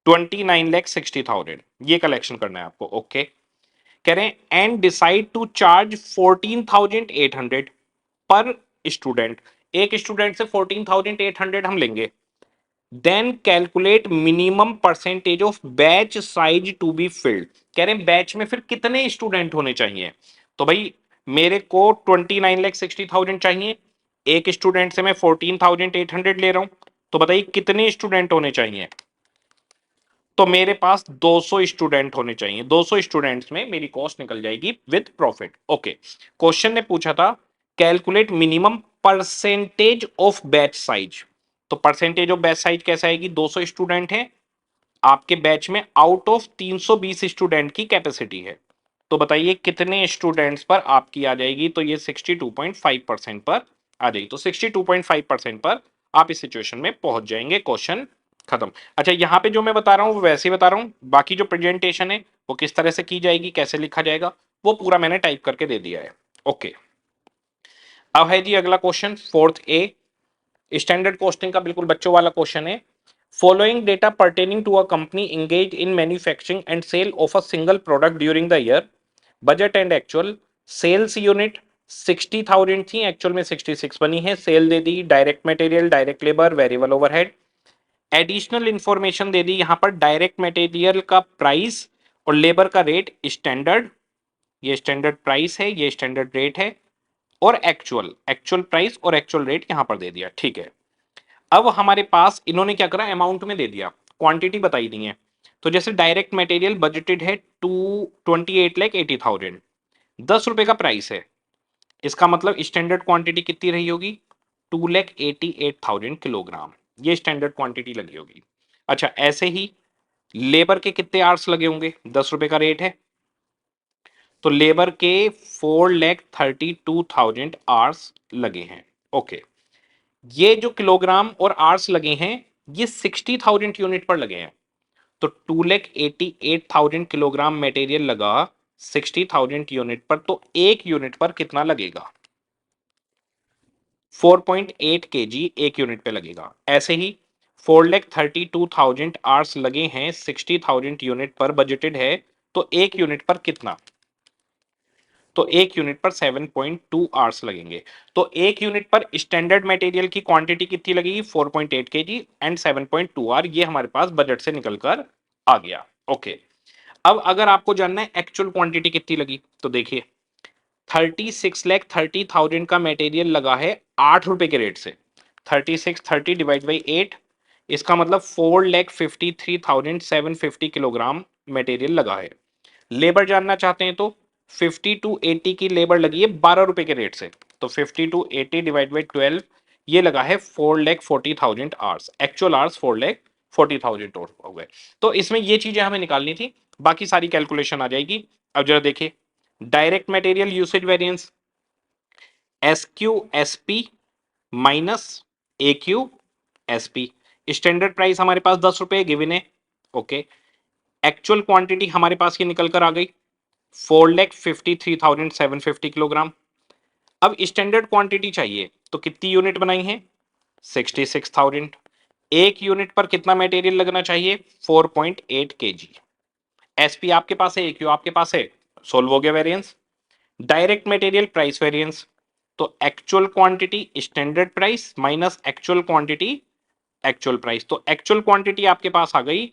29,60,000, ये कलेक्शन करना है आपको। ओके। कह रहे हैं एंड डिसाइड टू चार्ज 14,800 पर स्टूडेंट, एक स्टूडेंट से 14,800 हम लेंगे। Then calculate minimum percentage of batch size to be filled. कह रहे हैं बैच में फिर कितने स्टूडेंट होने चाहिए। तो भाई मेरे को 29,60,000 चाहिए, एक स्टूडेंट से मैं 14,800 ले रहा हूं, तो बताइए कितने स्टूडेंट होने चाहिए। तो मेरे पास 200 स्टूडेंट होने चाहिए, 200 स्टूडेंट्स में मेरी कॉस्ट निकल जाएगी विद प्रॉफिट। ओके, क्वेश्चन ने पूछा था calculate minimum percentage of batch size. तो परसेंटेज ऑफ बैच साइज कैसे आएगी? 200 स्टूडेंट है आपके बैच में, आउट ऑफ 320 स्टूडेंट की कैपेसिटी है, तो बताइए कितने स्टूडेंट्स पर आपकी आ जाएगी? तो ये 62.5% पर आ जाएगी। तो 62.5% पर आप इस सिचुएशन में पहुंच जाएंगे। क्वेश्चन खत्म। अच्छा, यहां पे जो मैं बता रहा हूं वो वैसे ही बता रहा हूं, बाकी जो प्रेजेंटेशन है वो किस तरह से की जाएगी, कैसे लिखा जाएगा, वो पूरा मैंने टाइप करके दे दिया है। ओके, अब है जी अगला question, fourth A, standard costing का बिल्कुल बच्चों वाला क्वेश्चन है। Following data pertaining to a company engage in manufacturing and sale of a single product during the year, budget and actual, sales unit 60,000 थी, एक्चुअल में 66 बनी है, सेल दे दी, direct material, direct labour, variable overhead, additional information दे दी यहां पर, डायरेक्ट मटेरियल का प्राइस और लेबर का रेट स्टैंडर्ड, ये स्टैंडर्ड प्राइस है, ये स्टैंडर्ड रेट है, और एक्चुअल, एक्चुअल प्राइस और एक्चुअल रेट यहां पर दे दिया। ठीक है, अब हमारे पास इन्होंने क्या करा, अमाउंट में दे दिया, क्वांटिटी बताई दी है। तो जैसे डायरेक्ट मटेरियल बजटेड है 28,80,000, 10 रुपए का प्राइस है, इसका मतलब स्टैंडर्ड क्वांटिटी कितनी रही होगी? 2,88,000 किलोग्राम, ये स्टैंडर्ड क्वांटिटी लगी होगी। अच्छा, ऐसे ही लेबर के कितने आवर्स लगे होंगे? 10 रुपए का रेट है, तो लेबर के 4,32,000 आवर्स लगे हैं। ओके, ये जो किलोग्राम और आवर्स लगे हैं ये 60,000 यूनिट पर लगे हैं, तो 2,88,000 किलोग्राम मटेरियल लगा 60,000 यूनिट पर, तो एक यूनिट पर कितना लगेगा? 4.8 केजी एक यूनिट पे लगेगा। ऐसे ही 4,32,000 आवर्स लगे हैं 60,000 यूनिट पर, बजटेड है, तो एक यूनिट पर कितना? तो एक यूनिट पर 7.2 आवर्स लगेंगे। तो एक यूनिट पर स्टैंडर्ड मटेरियल की क्वांटिटी कितनी लगेगी? 4.8 केजी एंड 7.2 आवर, ये हमारे पास बजट से निकलकर आ गया। ओके, अब अगर आपको जानना है एक्चुअल क्वांटिटी कितनी लगी, तो देखिए 36,30,000 का मटेरियल लगा है 8 रुपए के रेट से, 3630 डिवाइड बाई 8, इसका मतलब 4,53,750 किलोग्राम मटेरियल लगा है। लेबर जानना चाहते हैं तो 50 टू 80 की लेबर लगी है 12 रुपए के रेट से, तो 50 टू 80 डिवाइड बाई 12, ये लगा है 4,40,000 आवर्स, एक्चुअल आवर्स 4,40,000 हो गए। तो इसमें ये चीजें हमें निकालनी थी, बाकी सारी कैलकुलेशन आ जाएगी। अब जरा देखिए, direct material usage variance, S Q S P minus A Q S P, standard price हमारे पास 10 रुपए गिवन है। ओके, एक्चुअल क्वांटिटी हमारे पास ये निकल कर आ गई 4,53,750 किलोग्राम। अब स्टैंडर्ड क्वांटिटी चाहिए, तो कितनी यूनिट बनाई है? 66,000। एक यूनिट पर कितना मटेरियल लगना चाहिए? 4.8 केजी। एसपी आपके पास है, एक्यू आपके पास है, सोल्व हो गया variance. Direct material price variance, तो actual quantity standard price minus actual quantity actual price, तो एक्चुअल क्वांटिटी आपके पास आ गई,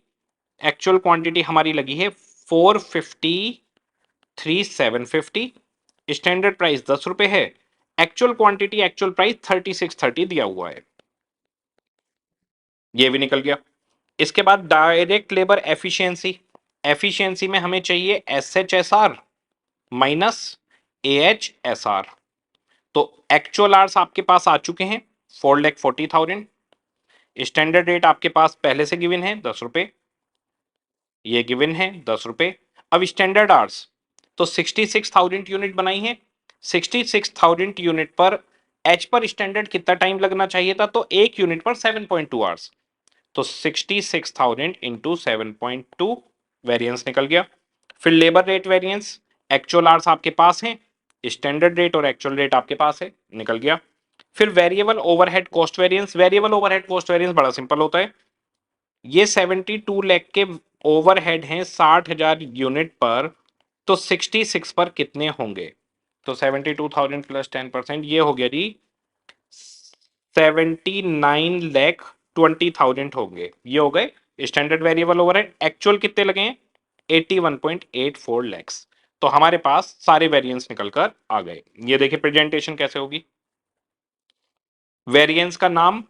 एक्चुअल क्वांटिटी हमारी लगी है 453,750, स्टैंडर्ड प्राइस 10 रुपए है, एक्चुअल क्वांटिटी एक्चुअल प्राइस 3630 दिया हुआ है, ये भी निकल गया। इसके बाद डायरेक्ट लेबर एफिशिएंसी, एफिशिएंसी में हमें चाहिए S H S R minus A H S are, तो एक्चुअल आवर्स आपके पास आ चुके हैं 4,40,000, स्टैंडर्ड रेट आपके पास पहले से गिवन है 10 रुपए, ये गिवन है 10 रुपए। अब स्टैंडर्ड आवर्स, तो 66,000 यूनिट बनाई है, 66,000 यूनिट पर एच पर स्टैंडर्ड कितना टाइम लगना चाहिए था? तो एक यूनिट पर 7.2 आवर्स, तो 66,000 इंटू 7.2, वेरियंस निकल गया। फिर labour rate variance, actual hours आपके पास हैं, स्टैंडर्ड रेट और एक्चुअल रेट आपके पास है, निकल गया। फिर variable overhead cost variance, variable overhead cost variance बड़ा सिंपल होता है, ये 72 लाख के ओवरहेड हैं 60,000 यूनिट पर, तो 66 पर कितने होंगे? तो 72,000 प्लस 10%, ये हो गया जी 79,20,000 होंगे, ये हो गए स्टैंडर्ड वेरिएबल ओवरहेड। एक्चुअल कितने लगे हैं? 81.84 लैक्स। तो हमारे पास सारे वेरिएंस निकलकर आ गए। ये देखिए प्रेजेंटेशन कैसे होगी, वेरिएंस का नाम,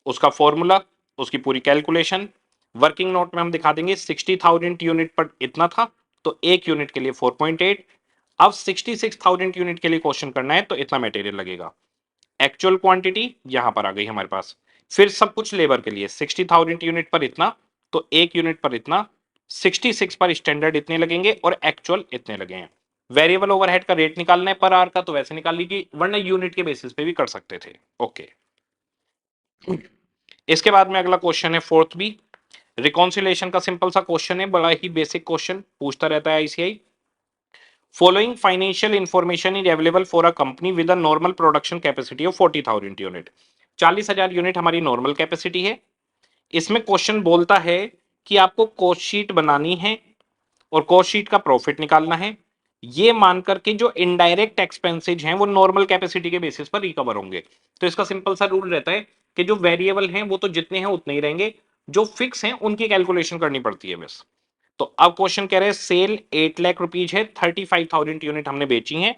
उसका फॉर्मूला, उसकी पूरी कैलकुलेशन, वर्किंग नोट में हम दिखा देंगे 60,000 यूनिट पर इतना था, तो एक यूनिट के लिए 4.8। अब 66,000 यूनिट के लिए क्वेश्चन करना है तो इतना मटेरियल लगेगा। एक्चुअल क्वांटिटी यहां पर आ गई हमारे पास। फिर सब कुछ लेबर के लिए 60,000 यूनिट पर इतना, तो एक यूनिट पर इतना, 66 पर स्टैंडर्ड इतने लगेंगे और एक्चुअल इतने लगे हैं। वेरिएबल ओवरहेड का रेट निकालना है पर आवर का, तो वैसे निकाल लीजिए, वरना यूनिट के बेसिस पे भी कर सकते थे। ओके। इसके बाद में अगला क्वेश्चन है फोर्थ बी। रिकॉन्सिलेशन का सिंपल सा क्वेश्चन है, बड़ा ही बेसिक क्वेश्चन पूछता रहता है ICI. Following financial information is available for a company with a normal production capacity of 40,000 unit. 40,000 unit हमारी नॉर्मल कैपेसिटी है। इसमें क्वेश्चन बोलता है कि आपको कॉस्ट शीट बनानी है और कॉस्ट शीट का प्रॉफिट निकालना है। ये मान करके जो इनडायरेक्ट एक्सपेंसेज हैं वो नॉर्मल कैपेसिटी के बेसिस पर रिकवर होंगे। तो इसका सिंपल सा रूल रहता है कि जो वेरिएबल हैं वो तो जितने हैं उतने ही रहेंगे, जो फिक्स हैं उनकी कैलकुलेशन करनी पड़ती है बस। तो अब क्वेश्चन कह रहे हैं सेल 8 लाख रुपीज है, 35,000 यूनिट हमने बेची है,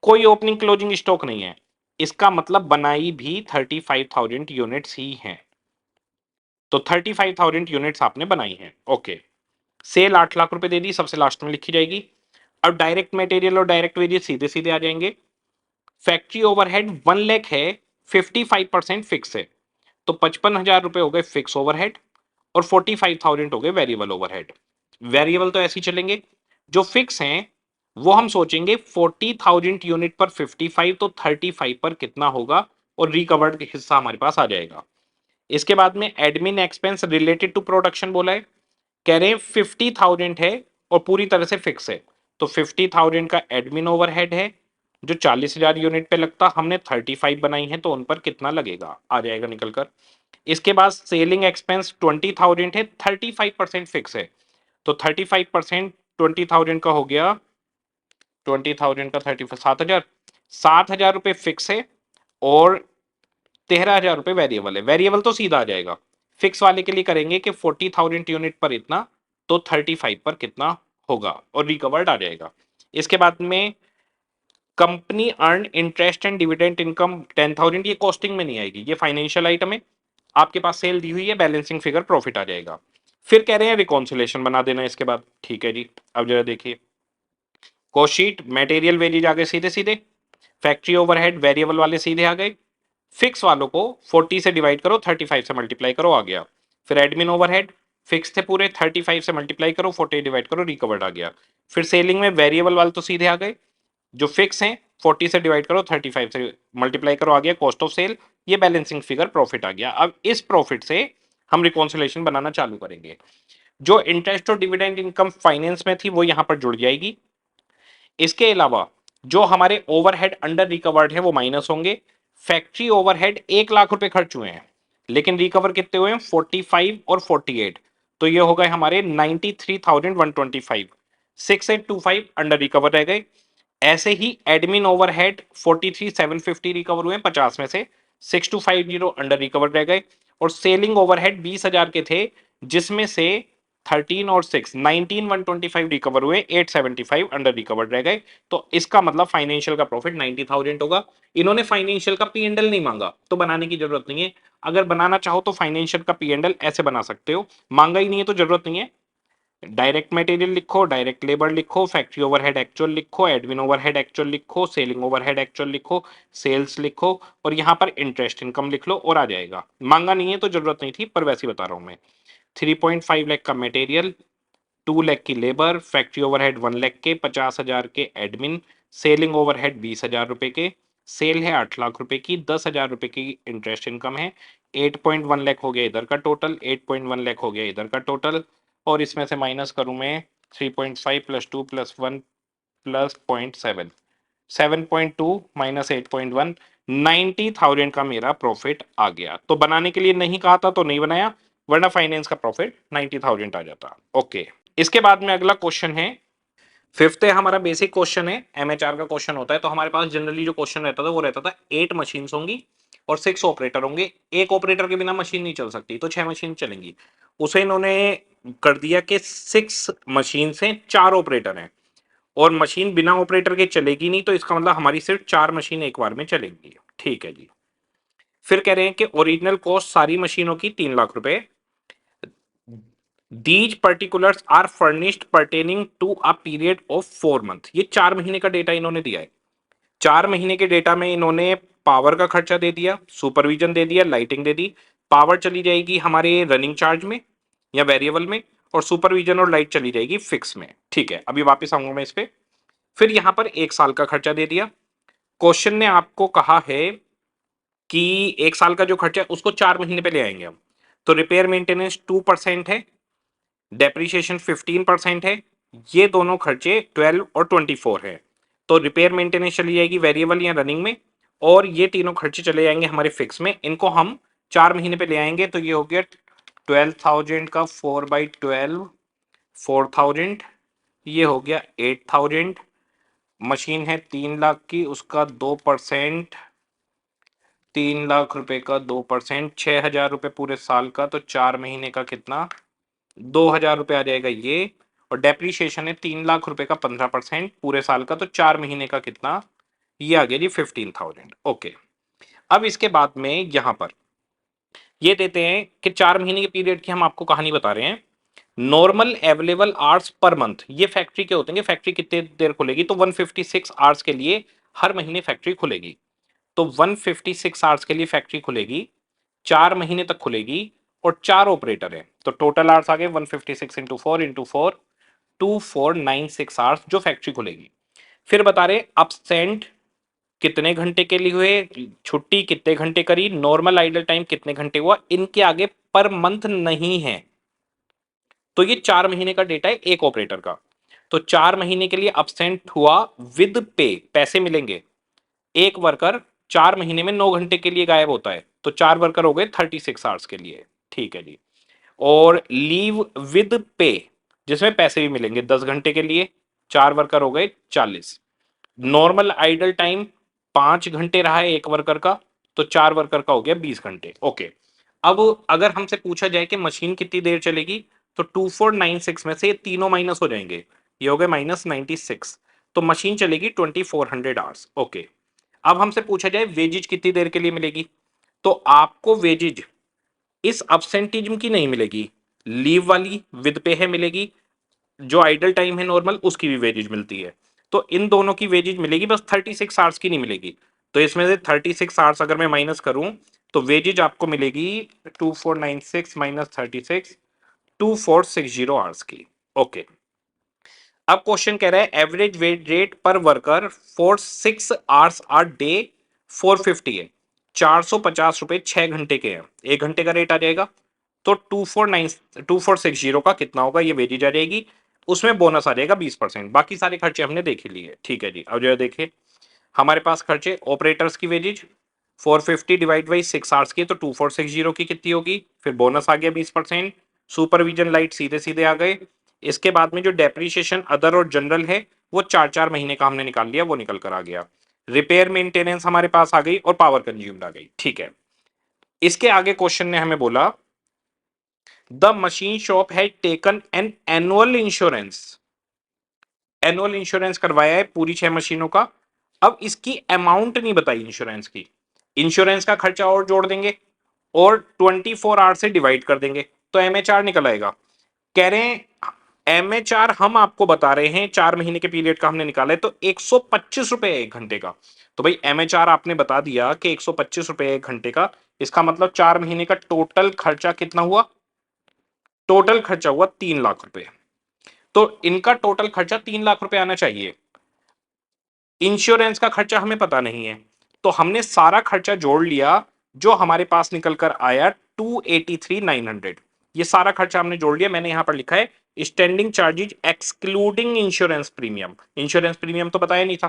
कोई ओपनिंग क्लोजिंग स्टॉक नहीं है। इसका मतलब बनाई भी 35,000 यूनिट्स ही हैं। तो 35,000 यूनिट्स आपने बनाई हैं। ओके। सेल 8 लाख रुपए दे दी, सबसे लास्ट में लिखी जाएगी। अब डायरेक्ट मटेरियल और डायरेक्ट वेजेस सीधे सीधे आ जाएंगे। फैक्ट्री ओवरहेड 1 लाख है, 55% फिक्स है, तो 55,000 रुपए हो गए फिक्स ओवरहेड और 45,000 हो गए वेरिएबल ओवरहेड। वेरिएबल तो ऐसे ही चलेंगे, जो फिक्स हैं वो हम सोचेंगे 40,000 यूनिट पर 55, तो 35 पर कितना होगा, और रिकवर्ड हिस्सा हमारे पास आ जाएगा। इसके बाद में admin expense related to production बोला है, कह रहे हैं 50,000 है और पूरी तरह से फिक्स है, तो 50,000 का एडमिन ओवरहेड है जो 40,000 यूनिट पे लगता, हमने 35 बनाई है तो उन पर कितना लगेगा आ जाएगा निकल कर। इसके बाद सेलिंग एक्सपेंस 20,000 है, 35% फिक्स है, तो 35% 20,000 का हो गया, 20,000 का 30 7,000, 7,000 रुपए फिक्स है और 13,000 रुपए वेरिएबल है। वेरिएबल तो सीधा आ जाएगा, फिक्स वाले के लिए करेंगे कि 40,000 यूनिट पर इतना, तो 35 पर कितना होगा और रिकवर्ड आ जाएगा। इसके बाद में company earn interest and dividend income 10,000, ये कॉस्टिंग में नहीं आएगी, ये फाइनेंशियल आइटम है। आपके पास सेल दी हुई है, बैलेंसिंग फिगर प्रॉफिट आ जाएगा। फिर कह रहे हैं रिकॉन्सिलेशन बना देना इसके बाद। ठीक है जी, अब जरा देखिए, कॉस्ट शीट मटेरियल वेजेज आ गए सीधे सीधे, फैक्ट्री ओवरहेड वेरिएबल वाले सीधे आ गए, फिक्स वालों को 40 से डिवाइड करो, 35 से मल्टीप्लाई करो, आ गया। फिर एडमिन ओवरहेड फिक्स थे पूरे, 35 से मल्टीप्लाई करो, 40 डिवाइड करो, रिकवर्ड आ गया। फिर सेलिंग में वेरिएबल वाले तो सीधे आ गए, जो फिक्स हैं 40 से डिवाइड करो, 35 से मल्टीप्लाई करो, आ गया कॉस्ट ऑफ सेल। ये बैलेंसिंग फिगर प्रॉफिट आ गया। अब इस प्रॉफिट से हम रिकॉन्सिलेशन बनाना चालू करेंगे। जो इंटरेस्ट और डिविडेंड इनकम फाइनेंस में थी वो यहां पर जुड़ जाएगी। इसके अलावा जो हमारे ओवरहेड अंडर रिकवर्ड है वो माइनस होंगे। फैक्ट्री ओवरहेड 1 लाख रुपए खर्च हुए हैं, लेकिन रिकवर कितने हुए हैं, 45 और 48, तो ये हो गए हमारे 93,125। 6825 अंडर रिकवर रह गए। ऐसे ही एडमिन ओवरहेड 43,750 रिकवर हुए 50 में से, 6250 अंडर रिकवर रह गए। और सेलिंग ओवरहेड 20,000 के थे, जिसमें से 13 और 6 19,125 रिकवर हुए, 875 अंडर रिकवर्ड रह गए। तो इसका मतलब फाइनेंशियल का प्रॉफिट 90,000 होगा। इन्होंने फाइनेंशियल का पी एंडल नहीं मांगा, तो बनाने की जरूरत नहीं है। अगर बनाना चाहो तो फाइनेंशियल का पी एंडल ऐसे बना सकते हो, मांगा ही नहीं है तो जरूरत नहीं है। डायरेक्ट मटेरियल लिखो, डायरेक्ट लेबर लिखो, फैक्ट्री ओवरहेड एक्चुअल लिखो, एडमिन ओवरहेड एक्चुअल लिखो, सेलिंग ओवरहेड एक्चुअल लिखो, सेल्स लिखो, और यहां पर इंटरेस्ट इनकम लिख लो और आ जाएगा। मांगा नहीं है तो जरूरत नहीं थी, पर वैसे ही बता रहा हूं मैं। 3.5 लाख का मटेरियल, 2 लाख की लेबर, फैक्ट्री ओवरहेड 1 लाख के, 50,000 के एडमिन, सेलिंग ओवरहेड 20,000 रुपए के, सेल है 8 लाख रुपए की, 10,000 रुपए की इंटरेस्ट इनकम है, 8.1 लाख हो गया इधर का टोटल, 8.1 लाख हो गया इधर का टोटल, और इसमें से माइनस करूं मैं 3.5 प्लस 2 प्लस 1 प्लस 0.7, 7.2 माइनस 8.1, 90,000 का मेरा प्रॉफिट आ गया। तो बनाने के लिए नहीं कहा था तो नहीं बनाया, वरना फाइनेंस का प्रॉफिट 90,000 आ जाता। ओके। इसके बाद में अगला क्वेश्चन है, फिफ्थ है हमारा बेसिक क्वेश्चन है, एमएचआर का क्वेश्चन होता है। तो हमारे पास जनरली जो क्वेश्चन रहता था वो रहता था 8 मशीन होंगी और 6 ऑपरेटर होंगे। एक ऑपरेटर के बिना मशीन नहीं चल सकती, तो 6 मशीन चलेंगी। उसे इन्होंने कर दिया कि 6 मशीन से 4 ऑपरेटर हैं और मशीन बिना ऑपरेटर के चलेगी नहीं, तो इसका मतलब हमारी सिर्फ 4 मशीन एक बार में चलेंगी। ठीक है जी। फिर कह रहे हैं कि ओरिजिनल कॉस्ट सारी मशीनों की 3 लाख रुपए, these particulars are furnished pertaining to a period of 4 month. ये 4 महीने का डेटा इन्होंने दिया है। 4 महीने के डेटा में इन्होंने पावर का खर्चा दे दिया, सुपरविजन दे दिया, लाइटिंग दे दी। पावर चली जाएगी हमारे रनिंग चार्ज में या वेरिएबल में, और सुपरविजन और लाइट चली जाएगी फिक्स में। ठीक है, अभी वापस आऊंगा मैं इस पे। फिर यहां पर 1 साल का खर्चा दे दिया। क्वेश्चन ने आपको कहा है कि 1 साल का जो खर्चा है उसको 4 महीने पे ले आएंगे हम। तो रिपेयर मेंटेनेंस 2% है, डेप्रीशिएशन 15% है, ये दोनों खर्चे 12 और 24 है। तो रिपेयर मेंटेनेंस चली जाएगी वेरिएबल या रनिंग में, और ये तीनों खर्चे चले जाएंगे हमारे फिक्स में। इनको हम 4 महीने पे ले आएंगे, तो ये हो गया 12,000 का 4/12 4,000, ये हो गया 8,000। मशीन है 3 लाख की, उसका 2%, 3 लाख रुपए का 2%, 6,000 रुपए पूरे साल का, तो 4 महीने का कितना, 2,000 रुपए आ जाएगा ये। और डेप्रीशिएशन है 3 लाख रुपए का 15% पूरे साल का, तो 4 महीने का कितना, ये आ गया जी 15,000। ओके, अब इसके बाद में यहां पर ये देते हैं कि 4 महीने के पीरियड की हम आपको कहानी बता रहे हैं। Normal available hours per month, ये फैक्ट्री के होते हैं, फैक्ट्री कितने देर खुलेगी, तो 156 आवर्स के लिए हर महीने फैक्ट्री खुलेगी। तो 156 आवर्स के लिए फैक्ट्री खुलेगी, 4 महीने तक खुलेगी, और 4 ऑपरेटर है, तो टोटल आवर्स आ गए 156 इंटू 4 इंटू 4, 2496 आवर्स जो फैक्ट्री खुलेगी। फिर बता रहे अपसेंट कितने घंटे के लिए हुए, छुट्टी कितने घंटे करी, नॉर्मल आइडल टाइम कितने घंटे हुआ, इनके आगे पर मंथ नहीं है। तो ये 4 महीने का डेटा है एक ऑपरेटर का। तो 4 महीने के लिए अपसेंट हुआ विद पे, पैसे मिलेंगे। एक वर्कर 4 महीने में 9 घंटे के लिए गायब होता है, तो 4 वर्कर हो गए 36 आवर्स के लिए। ठीक है जी। और लीव विद पे, जिसमें पैसे भी मिलेंगे 10 घंटे के लिए, 4 वर्कर हो गए 40। नॉर्मल आइडल टाइम 5 घंटे रहा है एक वर्कर का, तो 4 वर्कर का हो गया 20 घंटे। ओके, अब अगर हमसे पूछा जाए कि मशीन कितनी देर चलेगी, तो 2496 में से ये तीनों माइनस हो जाएंगे, ये हो गए -96, तो मशीन चलेगी 2400 आवर्स। ओके, अब हमसे पूछा जाए वेजिज कितनी देर के लिए मिलेगी, तो आपको वेजिज इस absenteeism की नहीं मिलेगी, लीव वाली विद पे है मिलेगी, जो आइडल टाइम है नॉर्मल उसकी भी वेजेज मिलती है। तो इन दोनों की वेजेज मिलेगी, बस 36 आवर्स की नहीं मिलेगी। तो इसमें से 36 आवर्स अगर मैं माइनस करूं, तो वेजेज आपको मिलेगी 2496 माइनस 36, 2460 आवर्स की। ओके, अब क्वेश्चन कह रहा है average wage rate per worker for 6 hours a day 450 है, 450 रुपए 6 घंटे के हैं, 1 घंटे का रेट आ जाएगा। तो 2460 का कितना होगा, ये वेजेज आ जाएगी, उसमें बोनस आ जाएगा 20%। बाकी सारे खर्चे हमने देख ही लिए। ठीक है जी, अब जो देखे हमारे पास खर्चे ऑपरेटर्स की वेजेज 450 डिवाइड बाई 6 आवर्स की, तो 2460 की कितनी होगी, फिर बोनस आ गया 20%, सुपरविजन लाइट सीधे सीधे आ गए। इसके बाद में जो डेप्रीशिएशन अदर और जनरल है वो 4-4 महीने का हमने निकाल लिया, वो निकल कर आ गया। रिपेयर मेंटेनेंस हमारे पास आ गई और पावर कंज्यूम्ड आ गई। ठीक है, इसके आगे क्वेश्चन ने हमें बोला the machine shop has taken an annual insurance, annual insurance करवाया है पूरी 6 मशीनों का। अब इसकी अमाउंट नहीं बताई इंश्योरेंस की, इंश्योरेंस का खर्चा और जोड़ देंगे और 24 आवर से डिवाइड कर देंगे, तो एमएचआर निकल आएगा। कह रहे हैं एमएचआर हम आपको बता रहे हैं 4 महीने के पीरियड का हमने निकाला है, तो 125 रुपए 1 घंटे का। तो भाई एमएचआर आपने बता दिया कि 125 रुपए 1 घंटे का, इसका मतलब 4 महीने का टोटल खर्चा कितना हुआ, टोटल खर्चा हुआ 3 लाख रुपए। तो इनका टोटल खर्चा 3 लाख रुपए आना चाहिए। इंश्योरेंस का खर्चा हमें पता नहीं है, तो हमने सारा खर्चा जोड़ लिया, जो हमारे पास निकल कर आया 283,900। ये सारा खर्चा हमने जोड़ लिया, मैंने यहां पर लिखा है standing charges excluding insurance premium, insurance premium तो बताया नहीं था।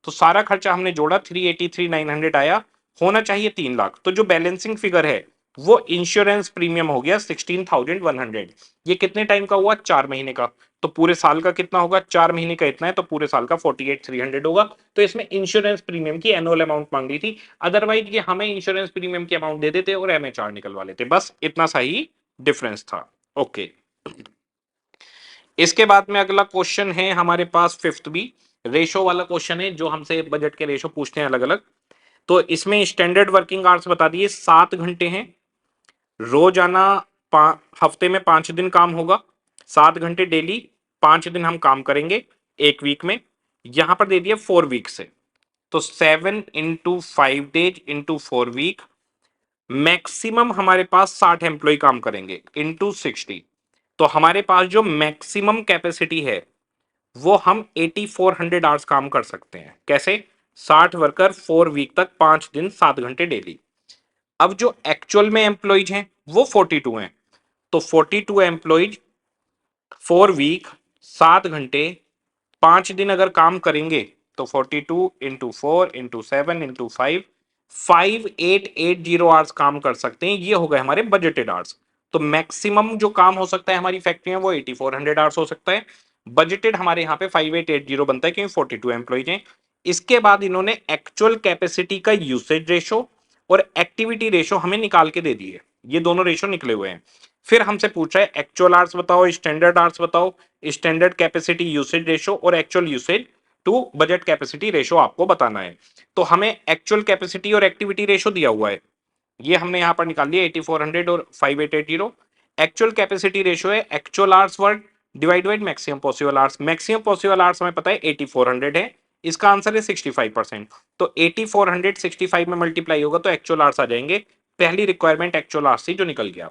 तो सारा खर्चा हमने जोड़ा, 383,900 आया, होना चाहिए 3 लाख। तो जो बैलेंसिंग फिगर है वो इंश्योरेंस प्रीमियम हो गया 16,100। ये कितने टाइम का हुआ, 4 महीने का। तो पूरे साल का कितना होगा, 4 महीने का इतना है, तो पूरे साल का 48,300 होगा। तो इसमें इंश्योरेंस प्रीमियम की एनुअल अमाउंट मांगी थी, अदरवाइज ये हमें इंश्योरेंस प्रीमियम की अमाउंट दे देते और एमएचआर निकलवा लेते, बस इतना सा ही डिफरेंस था। ओके, इसके बाद में अगला क्वेश्चन है हमारे पास फिफ्थ बी, रेशो वाला क्वेश्चन है, जो हमसे बजट के रेशो पूछते हैं अलग अलग। तो इसमें स्टैंडर्ड वर्किंग आवर्स बता दिए 7 घंटे हैं, रोजाना हफ्ते में 5 दिन काम होगा, 7 घंटे डेली, 5 दिन हम काम करेंगे एक वीक में। यहां पर दे दिया 4 वीक से, तो 7 × 5 डेज इंटू 4 वीक, मैक्सिमम हमारे पास 60 एम्प्लॉय काम करेंगे इंटू 60। तो हमारे पास जो मैक्सिमम कैपेसिटी है वो हम 8400 आवर्स काम कर सकते हैं। कैसे? 60 वर्कर 4 वीक तक, 5 दिन, 7 घंटे डेली। अब जो एक्चुअल में एम्प्लॉयज हैं वो 42 हैं, तो 42 एम्प्लॉयज 4 वीक, 7 घंटे, 5 दिन अगर काम करेंगे तो 42 × 4 × 7 × 5, 5880 आवर्स काम कर सकते हैं। ये हो गए हमारे बजटेड आवर्स। तो मैक्सिमम जो काम हो सकता है हमारी फैक्ट्री में वो 8400 आवर्स हो सकता है। बजटेड हमारे यहाँ पे 5880 बनता है क्योंकि 42 एम्प्लॉइज हैं। इसके बाद इन्होंने एक्चुअल कैपेसिटी का यूसेज रेशो और एक्टिविटी रेशो हमें निकाल के दे दी है, ये दोनों रेशो निकले हुए हैं। फिर हमसे पूछा है एक्चुअल आवर्स बताओ, स्टैंडर्ड आवर्स बताओ, स्टैंडर्ड कैपेसिटी यूसेज रेशो और actual usage to budget capacity ratio आपको बताना है। तो हमें एक्चुअल कैपेसिटी और एक्टिविटी रेशो दिया हुआ है, ये हमने यहां पर निकाल लिया 8400 और 5880। एक्चुअल कैपेसिटी रेशो है actual hours work divide by maximum possible hours. Maximum possible hours हमें पता है 8400 है, इसका आंसर है 65%। तो 8400 65 में मल्टीप्लाई होगा तो एक्चुअल आवर्स आ जाएंगे। पहली रिक्वायरमेंट एक्चुअल आवर्स थी जो निकल गया।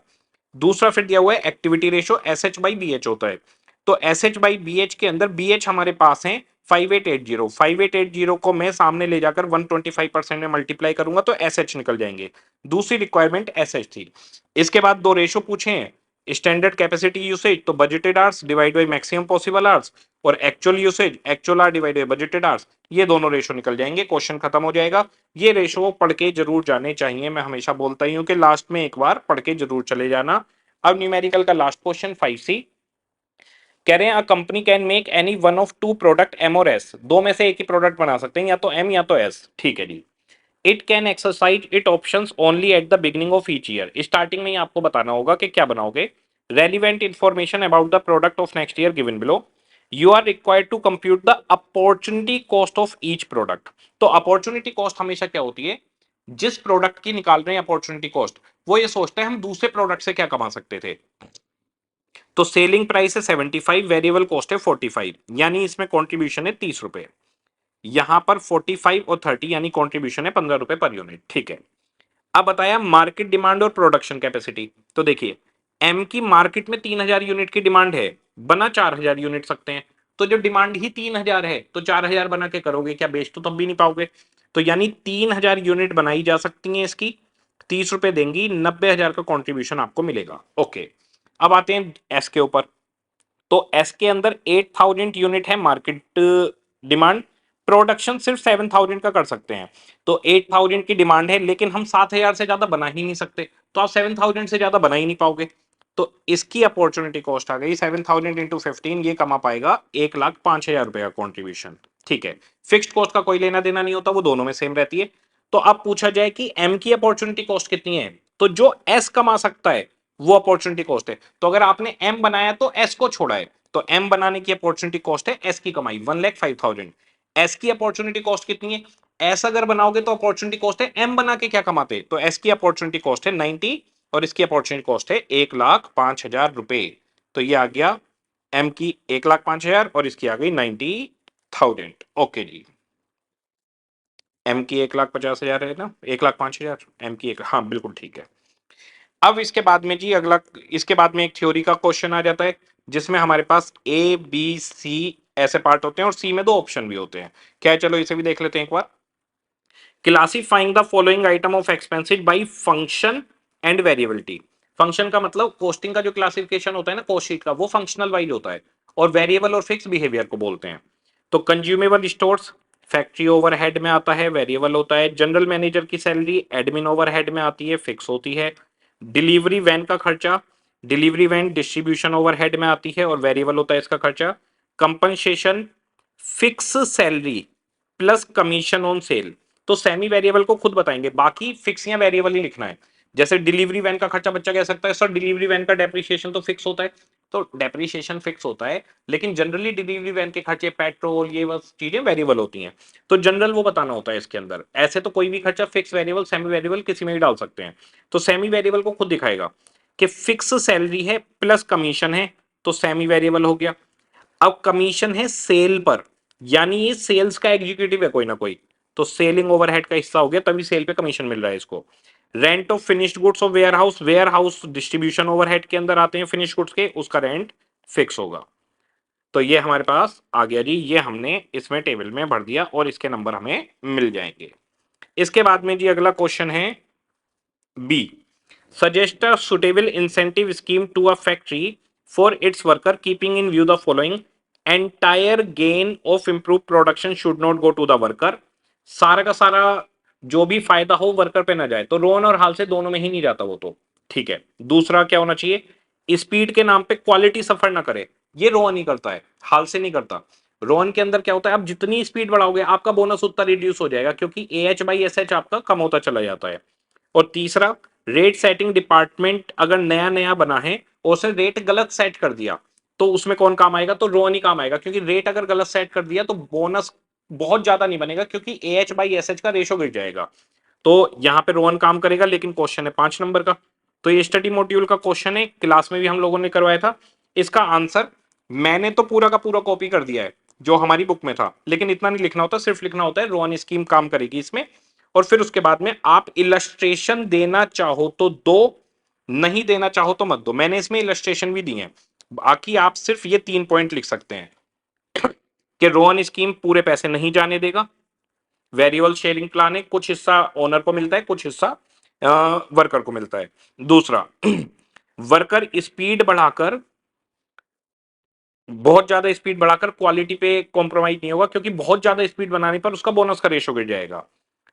दूसरा फिर दिया हुआ है activity ratio, S H by B H होता है। तो S H by B H के अंदर बी एच हमारे पास है 5880। 5880 को मैं सामने ले जाकर 125% में मल्टीप्लाई करूंगा तो एस एच निकल जाएंगे। दूसरी रिक्वायरमेंट एस एच थी। इसके बाद दो रेशो पूछे हैं, स्टैंडर्ड कैपेसिटी यूसेज तो budgeted hours divide by maximum possible hours, और actual usage actual hour divide by budgeted hours, ये दोनों रेशो निकल जाएंगे, क्वेश्चन खत्म हो जाएगा। ये रेशो पढ़ के जरूर जाने चाहिए, मैं हमेशा बोलता ही हूं कि लास्ट में एक बार पढ़ के जरूर चले जाना। अब न्यूमेरिकल का लास्ट क्वेश्चन 5C कह रहे हैं, a company can make any one of two product M और एस, दो में से एक ही प्रोडक्ट बना सकते हैं, या तो एम या तो एस। ठीक है जी। It can exercise it options only at the beginning of each year, starting में ही आपको बताना होगा कि क्या बनाओगे। Relevant information about the product of next year given below, you are required to compute the opportunity cost of each product. तो opportunity cost हमेशा क्या होती है, जिस प्रोडक्ट की निकाल रहे हैं अपॉर्चुनिटी कॉस्ट, वो ये सोचते हैं हम दूसरे प्रोडक्ट से क्या कमा सकते थे। तो सेलिंग प्राइस है 75, वेरिएबल कॉस्ट है 45, यानी इसमें कॉन्ट्रीब्यूशन है 30 रुपए। यहां पर 45 और 30 यानी कॉन्ट्रीब्यूशन है 15 रुपए पर यूनिट। ठीक है। अब बताया मार्केट डिमांड और प्रोडक्शन कैपेसिटी। तो देखिए एम की मार्केट में 3000 यूनिट की डिमांड है, बना 4000 यूनिट सकते हैं। तो जब डिमांड ही 3000 है तो 4000 बना के करोगे क्या, बेच तो तब भी नहीं पाओगे। तो यानी 3000 यूनिट बनाई जा सकती हैं इसकी, 30 रुपए देंगी, 90,000 का कॉन्ट्रीब्यूशन आपको मिलेगा। ओके। अब आते हैं एस के ऊपर। तो एस के अंदर 8000 यूनिट है मार्केट डिमांड, प्रोडक्शन सिर्फ 7000 का कर सकते हैं। तो 8000 की डिमांड है लेकिन हम 7000 से ज्यादा बना ही नहीं सकते, तो आप 7000 से ज्यादा बना ही नहीं पाओगे। तो इसकी अपॉर्चुनिटी कॉस्ट आ गई 7000 इंटू 15, ये कमा पाएगा 1,05,000 रुपए का कॉन्ट्रीब्यूशन। ठीक है। फिक्स्ड कॉस्ट का कोई लेना देना नहीं होता, वो दोनों में सेम रहती है। तो अब पूछा जाए कि एम की अपॉर्चुनिटी कॉस्ट कितनी है, तो जो एस कमा सकता है वो अपॉर्चुनिटी कॉस्ट है। तो अगर आपने एम बनाया तो एस को छोड़ा है, तो एम बनाने की अपॉर्चुनिटी कॉस्ट है एस की कमाई 1,05,000। एस की अपॉर्चुनिटी कॉस्ट कितनी है, एस अगर बनाओगे तो अपॉर्चुनिटी कॉस्ट है, एम बना के क्या कमाते, तो एस की अपॉर्चुनिटी कॉस्ट है 90 और इसकी अपॉर्चुनिटी कॉस्ट है 1,05,000 रुपए। तो ये आ गया एम की 1,05,000 और इसकी आ गई 90,000। ओके जी। एम की 1,50,000 है ना, 1,05,000, एम की एक, हाँ बिल्कुल ठीक है। अब इसके बाद में जी अगला, इसके बाद में एक थ्योरी का क्वेश्चन आ जाता है जिसमें हमारे पास ए बी सी ऐसे पार्ट होते हैं और सी में दो ऑप्शन भी होते हैं। क्या है, चलो इसे भी देख लेते हैं एक बार। Classifying the following item of expenses by function and variability. Function का मतलब कॉस्टिंग का जो क्लासिफिकेशन होता है ना कॉस्ट शीट का, वो फंक्शनल वाइज होता है, और वेरिएबल और फिक्स बिहेवियर को बोलते हैं। तो कंज्यूमेबल स्टोर्स फैक्ट्री ओवरहेड में आता है, वेरिएबल होता है। जनरल मैनेजर की सैलरी एडमिन ओवरहेड में आती है, फिक्स होती है। डिलीवरी वैन का खर्चा, डिलीवरी वैन डिस्ट्रीब्यूशन ओवरहेड में आती है और वेरिएबल होता है इसका खर्चा। Compensation fix salary plus commission on sale, तो सेमी वेरिएबल को खुद बताएंगे, बाकी फिक्स या वेरिएबल ही लिखना है। जैसे डिलीवरी वैन का खर्चा बच्चा कह सकता है सर डिलीवरी वैन का डेप्रिसिएशन तो फिक्स होता है, तो डेप्रिसिएशन फिक्स होता है, लेकिन जनरली डिलीवरी वैन के खर्चे पेट्रोल ये बस चीजें वेरिएबल होती हैं, तो जनरल वो बताना होता है इसके अंदर। ऐसे तो कोई भी खर्चा फिक्स वेरिएबल सेमी वेरिएबल किसी में भी डाल सकते हैं, तो सेमी वेरिएबल को खुद दिखाएगा। कि फिक्स सैलरी है प्लस कमीशन है, तो सेमी वेरिएबल हो गया। अब कमीशन है सेल पर, यानी ये सेल्स का एग्जीक्यूटिव है कोई ना कोई, तो सेलिंग ओवरहेड का हिस्सा हो गया, तभी सेल पे कमीशन मिल रहा है इसको। Rent of finished goods of warehouse, warehouse distribution overhead के अंदर आते हैं फिनिश्ड गुड्स के, उसका रेंट फिक्स होगा। तो ये हमारे पास आ गया जी, ये हमने इसमें टेबल में भर दिया और इसके नंबर हमें मिल जाएंगे। इसके बाद में जी अगला क्वेश्चन है B, suggest a suitable incentive scheme to a factory for its worker keeping in view the following: entire gain of improved production should not go to the worker, सारा का सारा जो भी फायदा हो वर्कर पे ना जाए, तो रोहन और हाल से दोनों में ही नहीं जाता वो, तो ठीक है। दूसरा क्या होना चाहिए, स्पीड के नाम पे क्वालिटी सफर ना करे, ये रोहन ही करता है, हाल से नहीं करता। रोहन के अंदर क्या होता है, आप जितनी स्पीड बढ़ाओगे आपका बोनस उतना रिड्यूस हो जाएगा, क्योंकि AH/SH आपका कम होता चला जाता है। और तीसरा, रेट सेटिंग डिपार्टमेंट अगर नया नया बना है और उसने रेट गलत सेट कर दिया, तो उसमें कौन काम आएगा, तो रोहन ही काम आएगा, क्योंकि रेट अगर गलत सेट कर दिया तो बोनस बहुत ज्यादा नहीं बनेगा, क्योंकि AH/SH का रेशो गिर जाएगा। तो यहां पे रोहन काम करेगा, लेकिन क्वेश्चन है 5 नंबर का। तो ये स्टडी मॉड्यूल का क्वेश्चन है, क्लास में भी हम लोगों ने करवाया था। इसका आंसर मैंने तो पूरा का पूरा कॉपी कर दिया है जो हमारी बुक में था, लेकिन इतना नहीं लिखना होता, सिर्फ लिखना होता है रोहन स्कीम काम करेगी इसमें, और फिर उसके बाद में आप इलस्ट्रेशन देना चाहो तो दो, नहीं देना चाहो तो मत दो। मैंने इसमें इलस्ट्रेशन भी दी है, बाकी आप सिर्फ ये 3 पॉइंट लिख सकते हैं कि रोहन स्कीम पूरे पैसे नहीं जाने देगा, वेरिएबल शेयरिंग प्लान है, कुछ हिस्सा ओनर को मिलता है, कुछ हिस्सा वर्कर को मिलता है। दूसरा, वर्कर स्पीड बढ़ाकर, बहुत ज्यादा स्पीड बढ़ाकर क्वालिटी पे कॉम्प्रोमाइज नहीं होगा, क्योंकि बहुत ज्यादा स्पीड बनाने पर उसका बोनस का रेशो गिर जाएगा।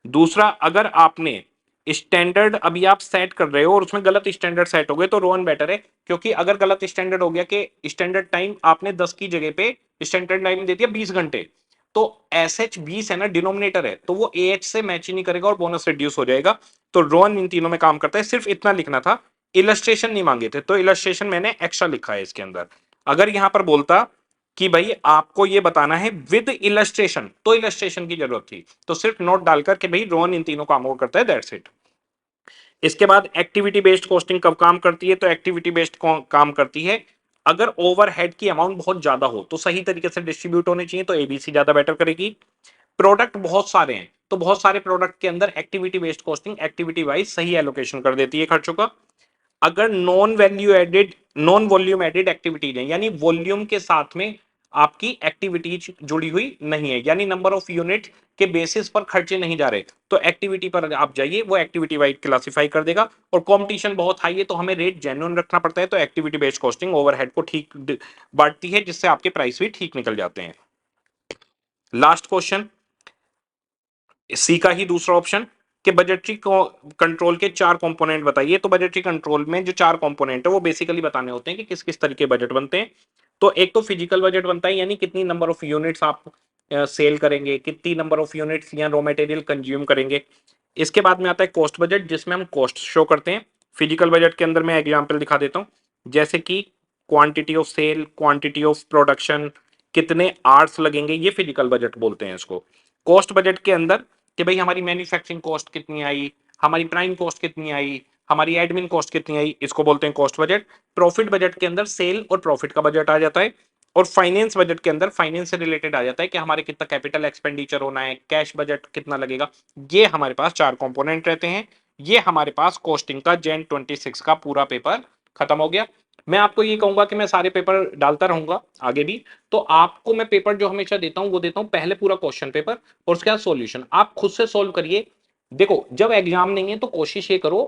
दूसरा, अगर आपने स्टैंडर्ड अभी आप सेट कर रहे हो और उसमें गलत स्टैंडर्ड सेट हो गए, तो रोहन बेटर है, क्योंकि अगर गलत स्टैंडर्ड हो गया कि स्टैंडर्ड टाइम आपने 10 की जगह पे स्टैंडर्ड टाइम दे दिया 20 घंटे, तो SH 20 है ना, डिनोमिनेटर है, तो वो AH से मैच ही नहीं करेगा और बोनस रिड्यूस हो जाएगा। तो रोहन इन तीनों में काम करता है, सिर्फ इतना लिखना था। इलस्ट्रेशन नहीं मांगे थे, तो इलस्ट्रेशन मैंने एक्स्ट्रा लिखा है इसके अंदर। अगर यहां पर बोलता कि भाई आपको ये बताना है विद इलस्ट्रेशन, तो इलस्ट्रेशन की जरूरत थी, तो सिर्फ नोट डालकर कि भाई रोहन इन तीनों कामों को करता है, दैट्स इट। इसके बाद एक्टिविटी बेस्ड कॉस्टिंग कब काम करती है, तो एक्टिविटी बेस्ड काम करती है अगर ओवरहेड की अमाउंट बहुत ज्यादा हो, तो सही तरीके से डिस्ट्रीब्यूट होने चाहिए, तो ABC ज्यादा बेटर करेगी। प्रोडक्ट बहुत सारे हैं, तो बहुत सारे प्रोडक्ट के अंदर activity based costing activity wise सही एलोकेशन कर देती है खर्चों का। अगर नॉन वॉल्यूम एडेड एक्टिविटीज है, यानी वॉल्यूम के साथ में आपकी एक्टिविटीज जुड़ी हुई नहीं है, यानी नंबर ऑफ यूनिट के बेसिस पर खर्चे नहीं जा रहे, तो एक्टिविटी पर आप जाइए, वो एक्टिविटी वाइज क्लासिफाई कर देगा। और कंपटीशन बहुत हाई है, तो हमें रेट जेन्युइन रखना पड़ता है, तो एक्टिविटी बेस्ड कॉस्टिंग ओवरहेड को ठीक बांटती है, जिससे आपके प्राइस भी ठीक निकल जाते हैं। लास्ट क्वेश्चन, सी का ही दूसरा ऑप्शन, कि बजटरी कंट्रोल के 4 कंपोनेंट बताइए। तो बजटरी कंट्रोल में जो 4 कंपोनेंट है वो बेसिकली बताने होते हैं कि किस किस तरीके बजट बनते हैं। तो एक तो फिजिकल बजट बनता है, यानी कितनी नंबर ऑफ यूनिट्स आप सेल करेंगे, कितनी नंबर ऑफ यूनिट्स या रॉ मटेरियल कंज्यूम करेंगे। इसके बाद में आता है कॉस्ट बजट, जिसमें हम कॉस्ट शो करते हैं। फिजिकल बजट के अंदर मैं एग्जाम्पल दिखा देता हूँ, जैसे कि quantity of sale, quantity of production, कितने आवर्स लगेंगे, ये फिजिकल बजट बोलते हैं इसको। कॉस्ट बजट के अंदर कि भाई हमारी मैन्युफैक्चरिंग कॉस्ट कितनी आई, हमारी प्राइम कॉस्ट कितनी आई, हमारी एडमिन कॉस्ट कितनी आई, इसको बोलते हैं कॉस्ट बजट। प्रॉफिट बजट के अंदर सेल और प्रॉफिट का बजट आ जाता है। और फाइनेंस बजट के अंदर फाइनेंस से रिलेटेड आ जाता है कि हमारे कितना कैपिटल एक्सपेंडिचर होना है, कैश बजट कितना लगेगा। ये हमारे पास 4 कंपोनेंट रहते हैं। ये हमारे पास कॉस्टिंग का जैन 26 का पूरा पेपर खत्म हो गया। मैं आपको ये कहूंगा कि मैं सारे पेपर डालता रहूंगा आगे भी, तो आपको मैं पेपर जो हमेशा देता हूं वो देता हूं पहले पूरा क्वेश्चन पेपर और उसके बाद सॉल्यूशन, आप खुद से सोल्व करिए। देखो जब एग्जाम नहीं है तो कोशिश ये करो,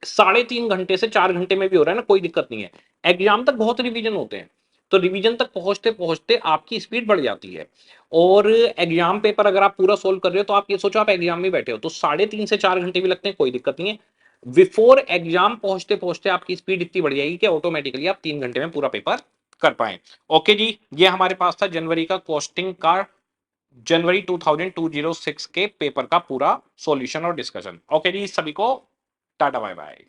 3.5 घंटे से 4 घंटे में भी हो रहा है ना, कोई दिक्कत नहीं है। एग्जाम तक बहुत रिवीजन होते हैं, तो रिवीजन तक पहुंचते पहुंचते आपकी स्पीड बढ़ जाती है। और एग्जाम पेपर अगर आप पूरा सोल्व कर रहे हो, तो आप ये सोचो आप एग्जाम में बैठे हो, तो 3.5 से 4 घंटे भी लगते हैं, कोई दिक्कत नहीं है। बिफोर एग्जाम पहुंचते पहुंचते आपकी स्पीड इतनी बढ़ जाएगी कि ऑटोमेटिकली आप 3 घंटे में पूरा पेपर कर पाए। ओके जी, ये हमारे पास था जनवरी का कॉस्टिंग का, जनवरी 2006 के पेपर का पूरा सॉल्यूशन और डिस्कशन। ओके जी, सभी को टाटा बाय बाय।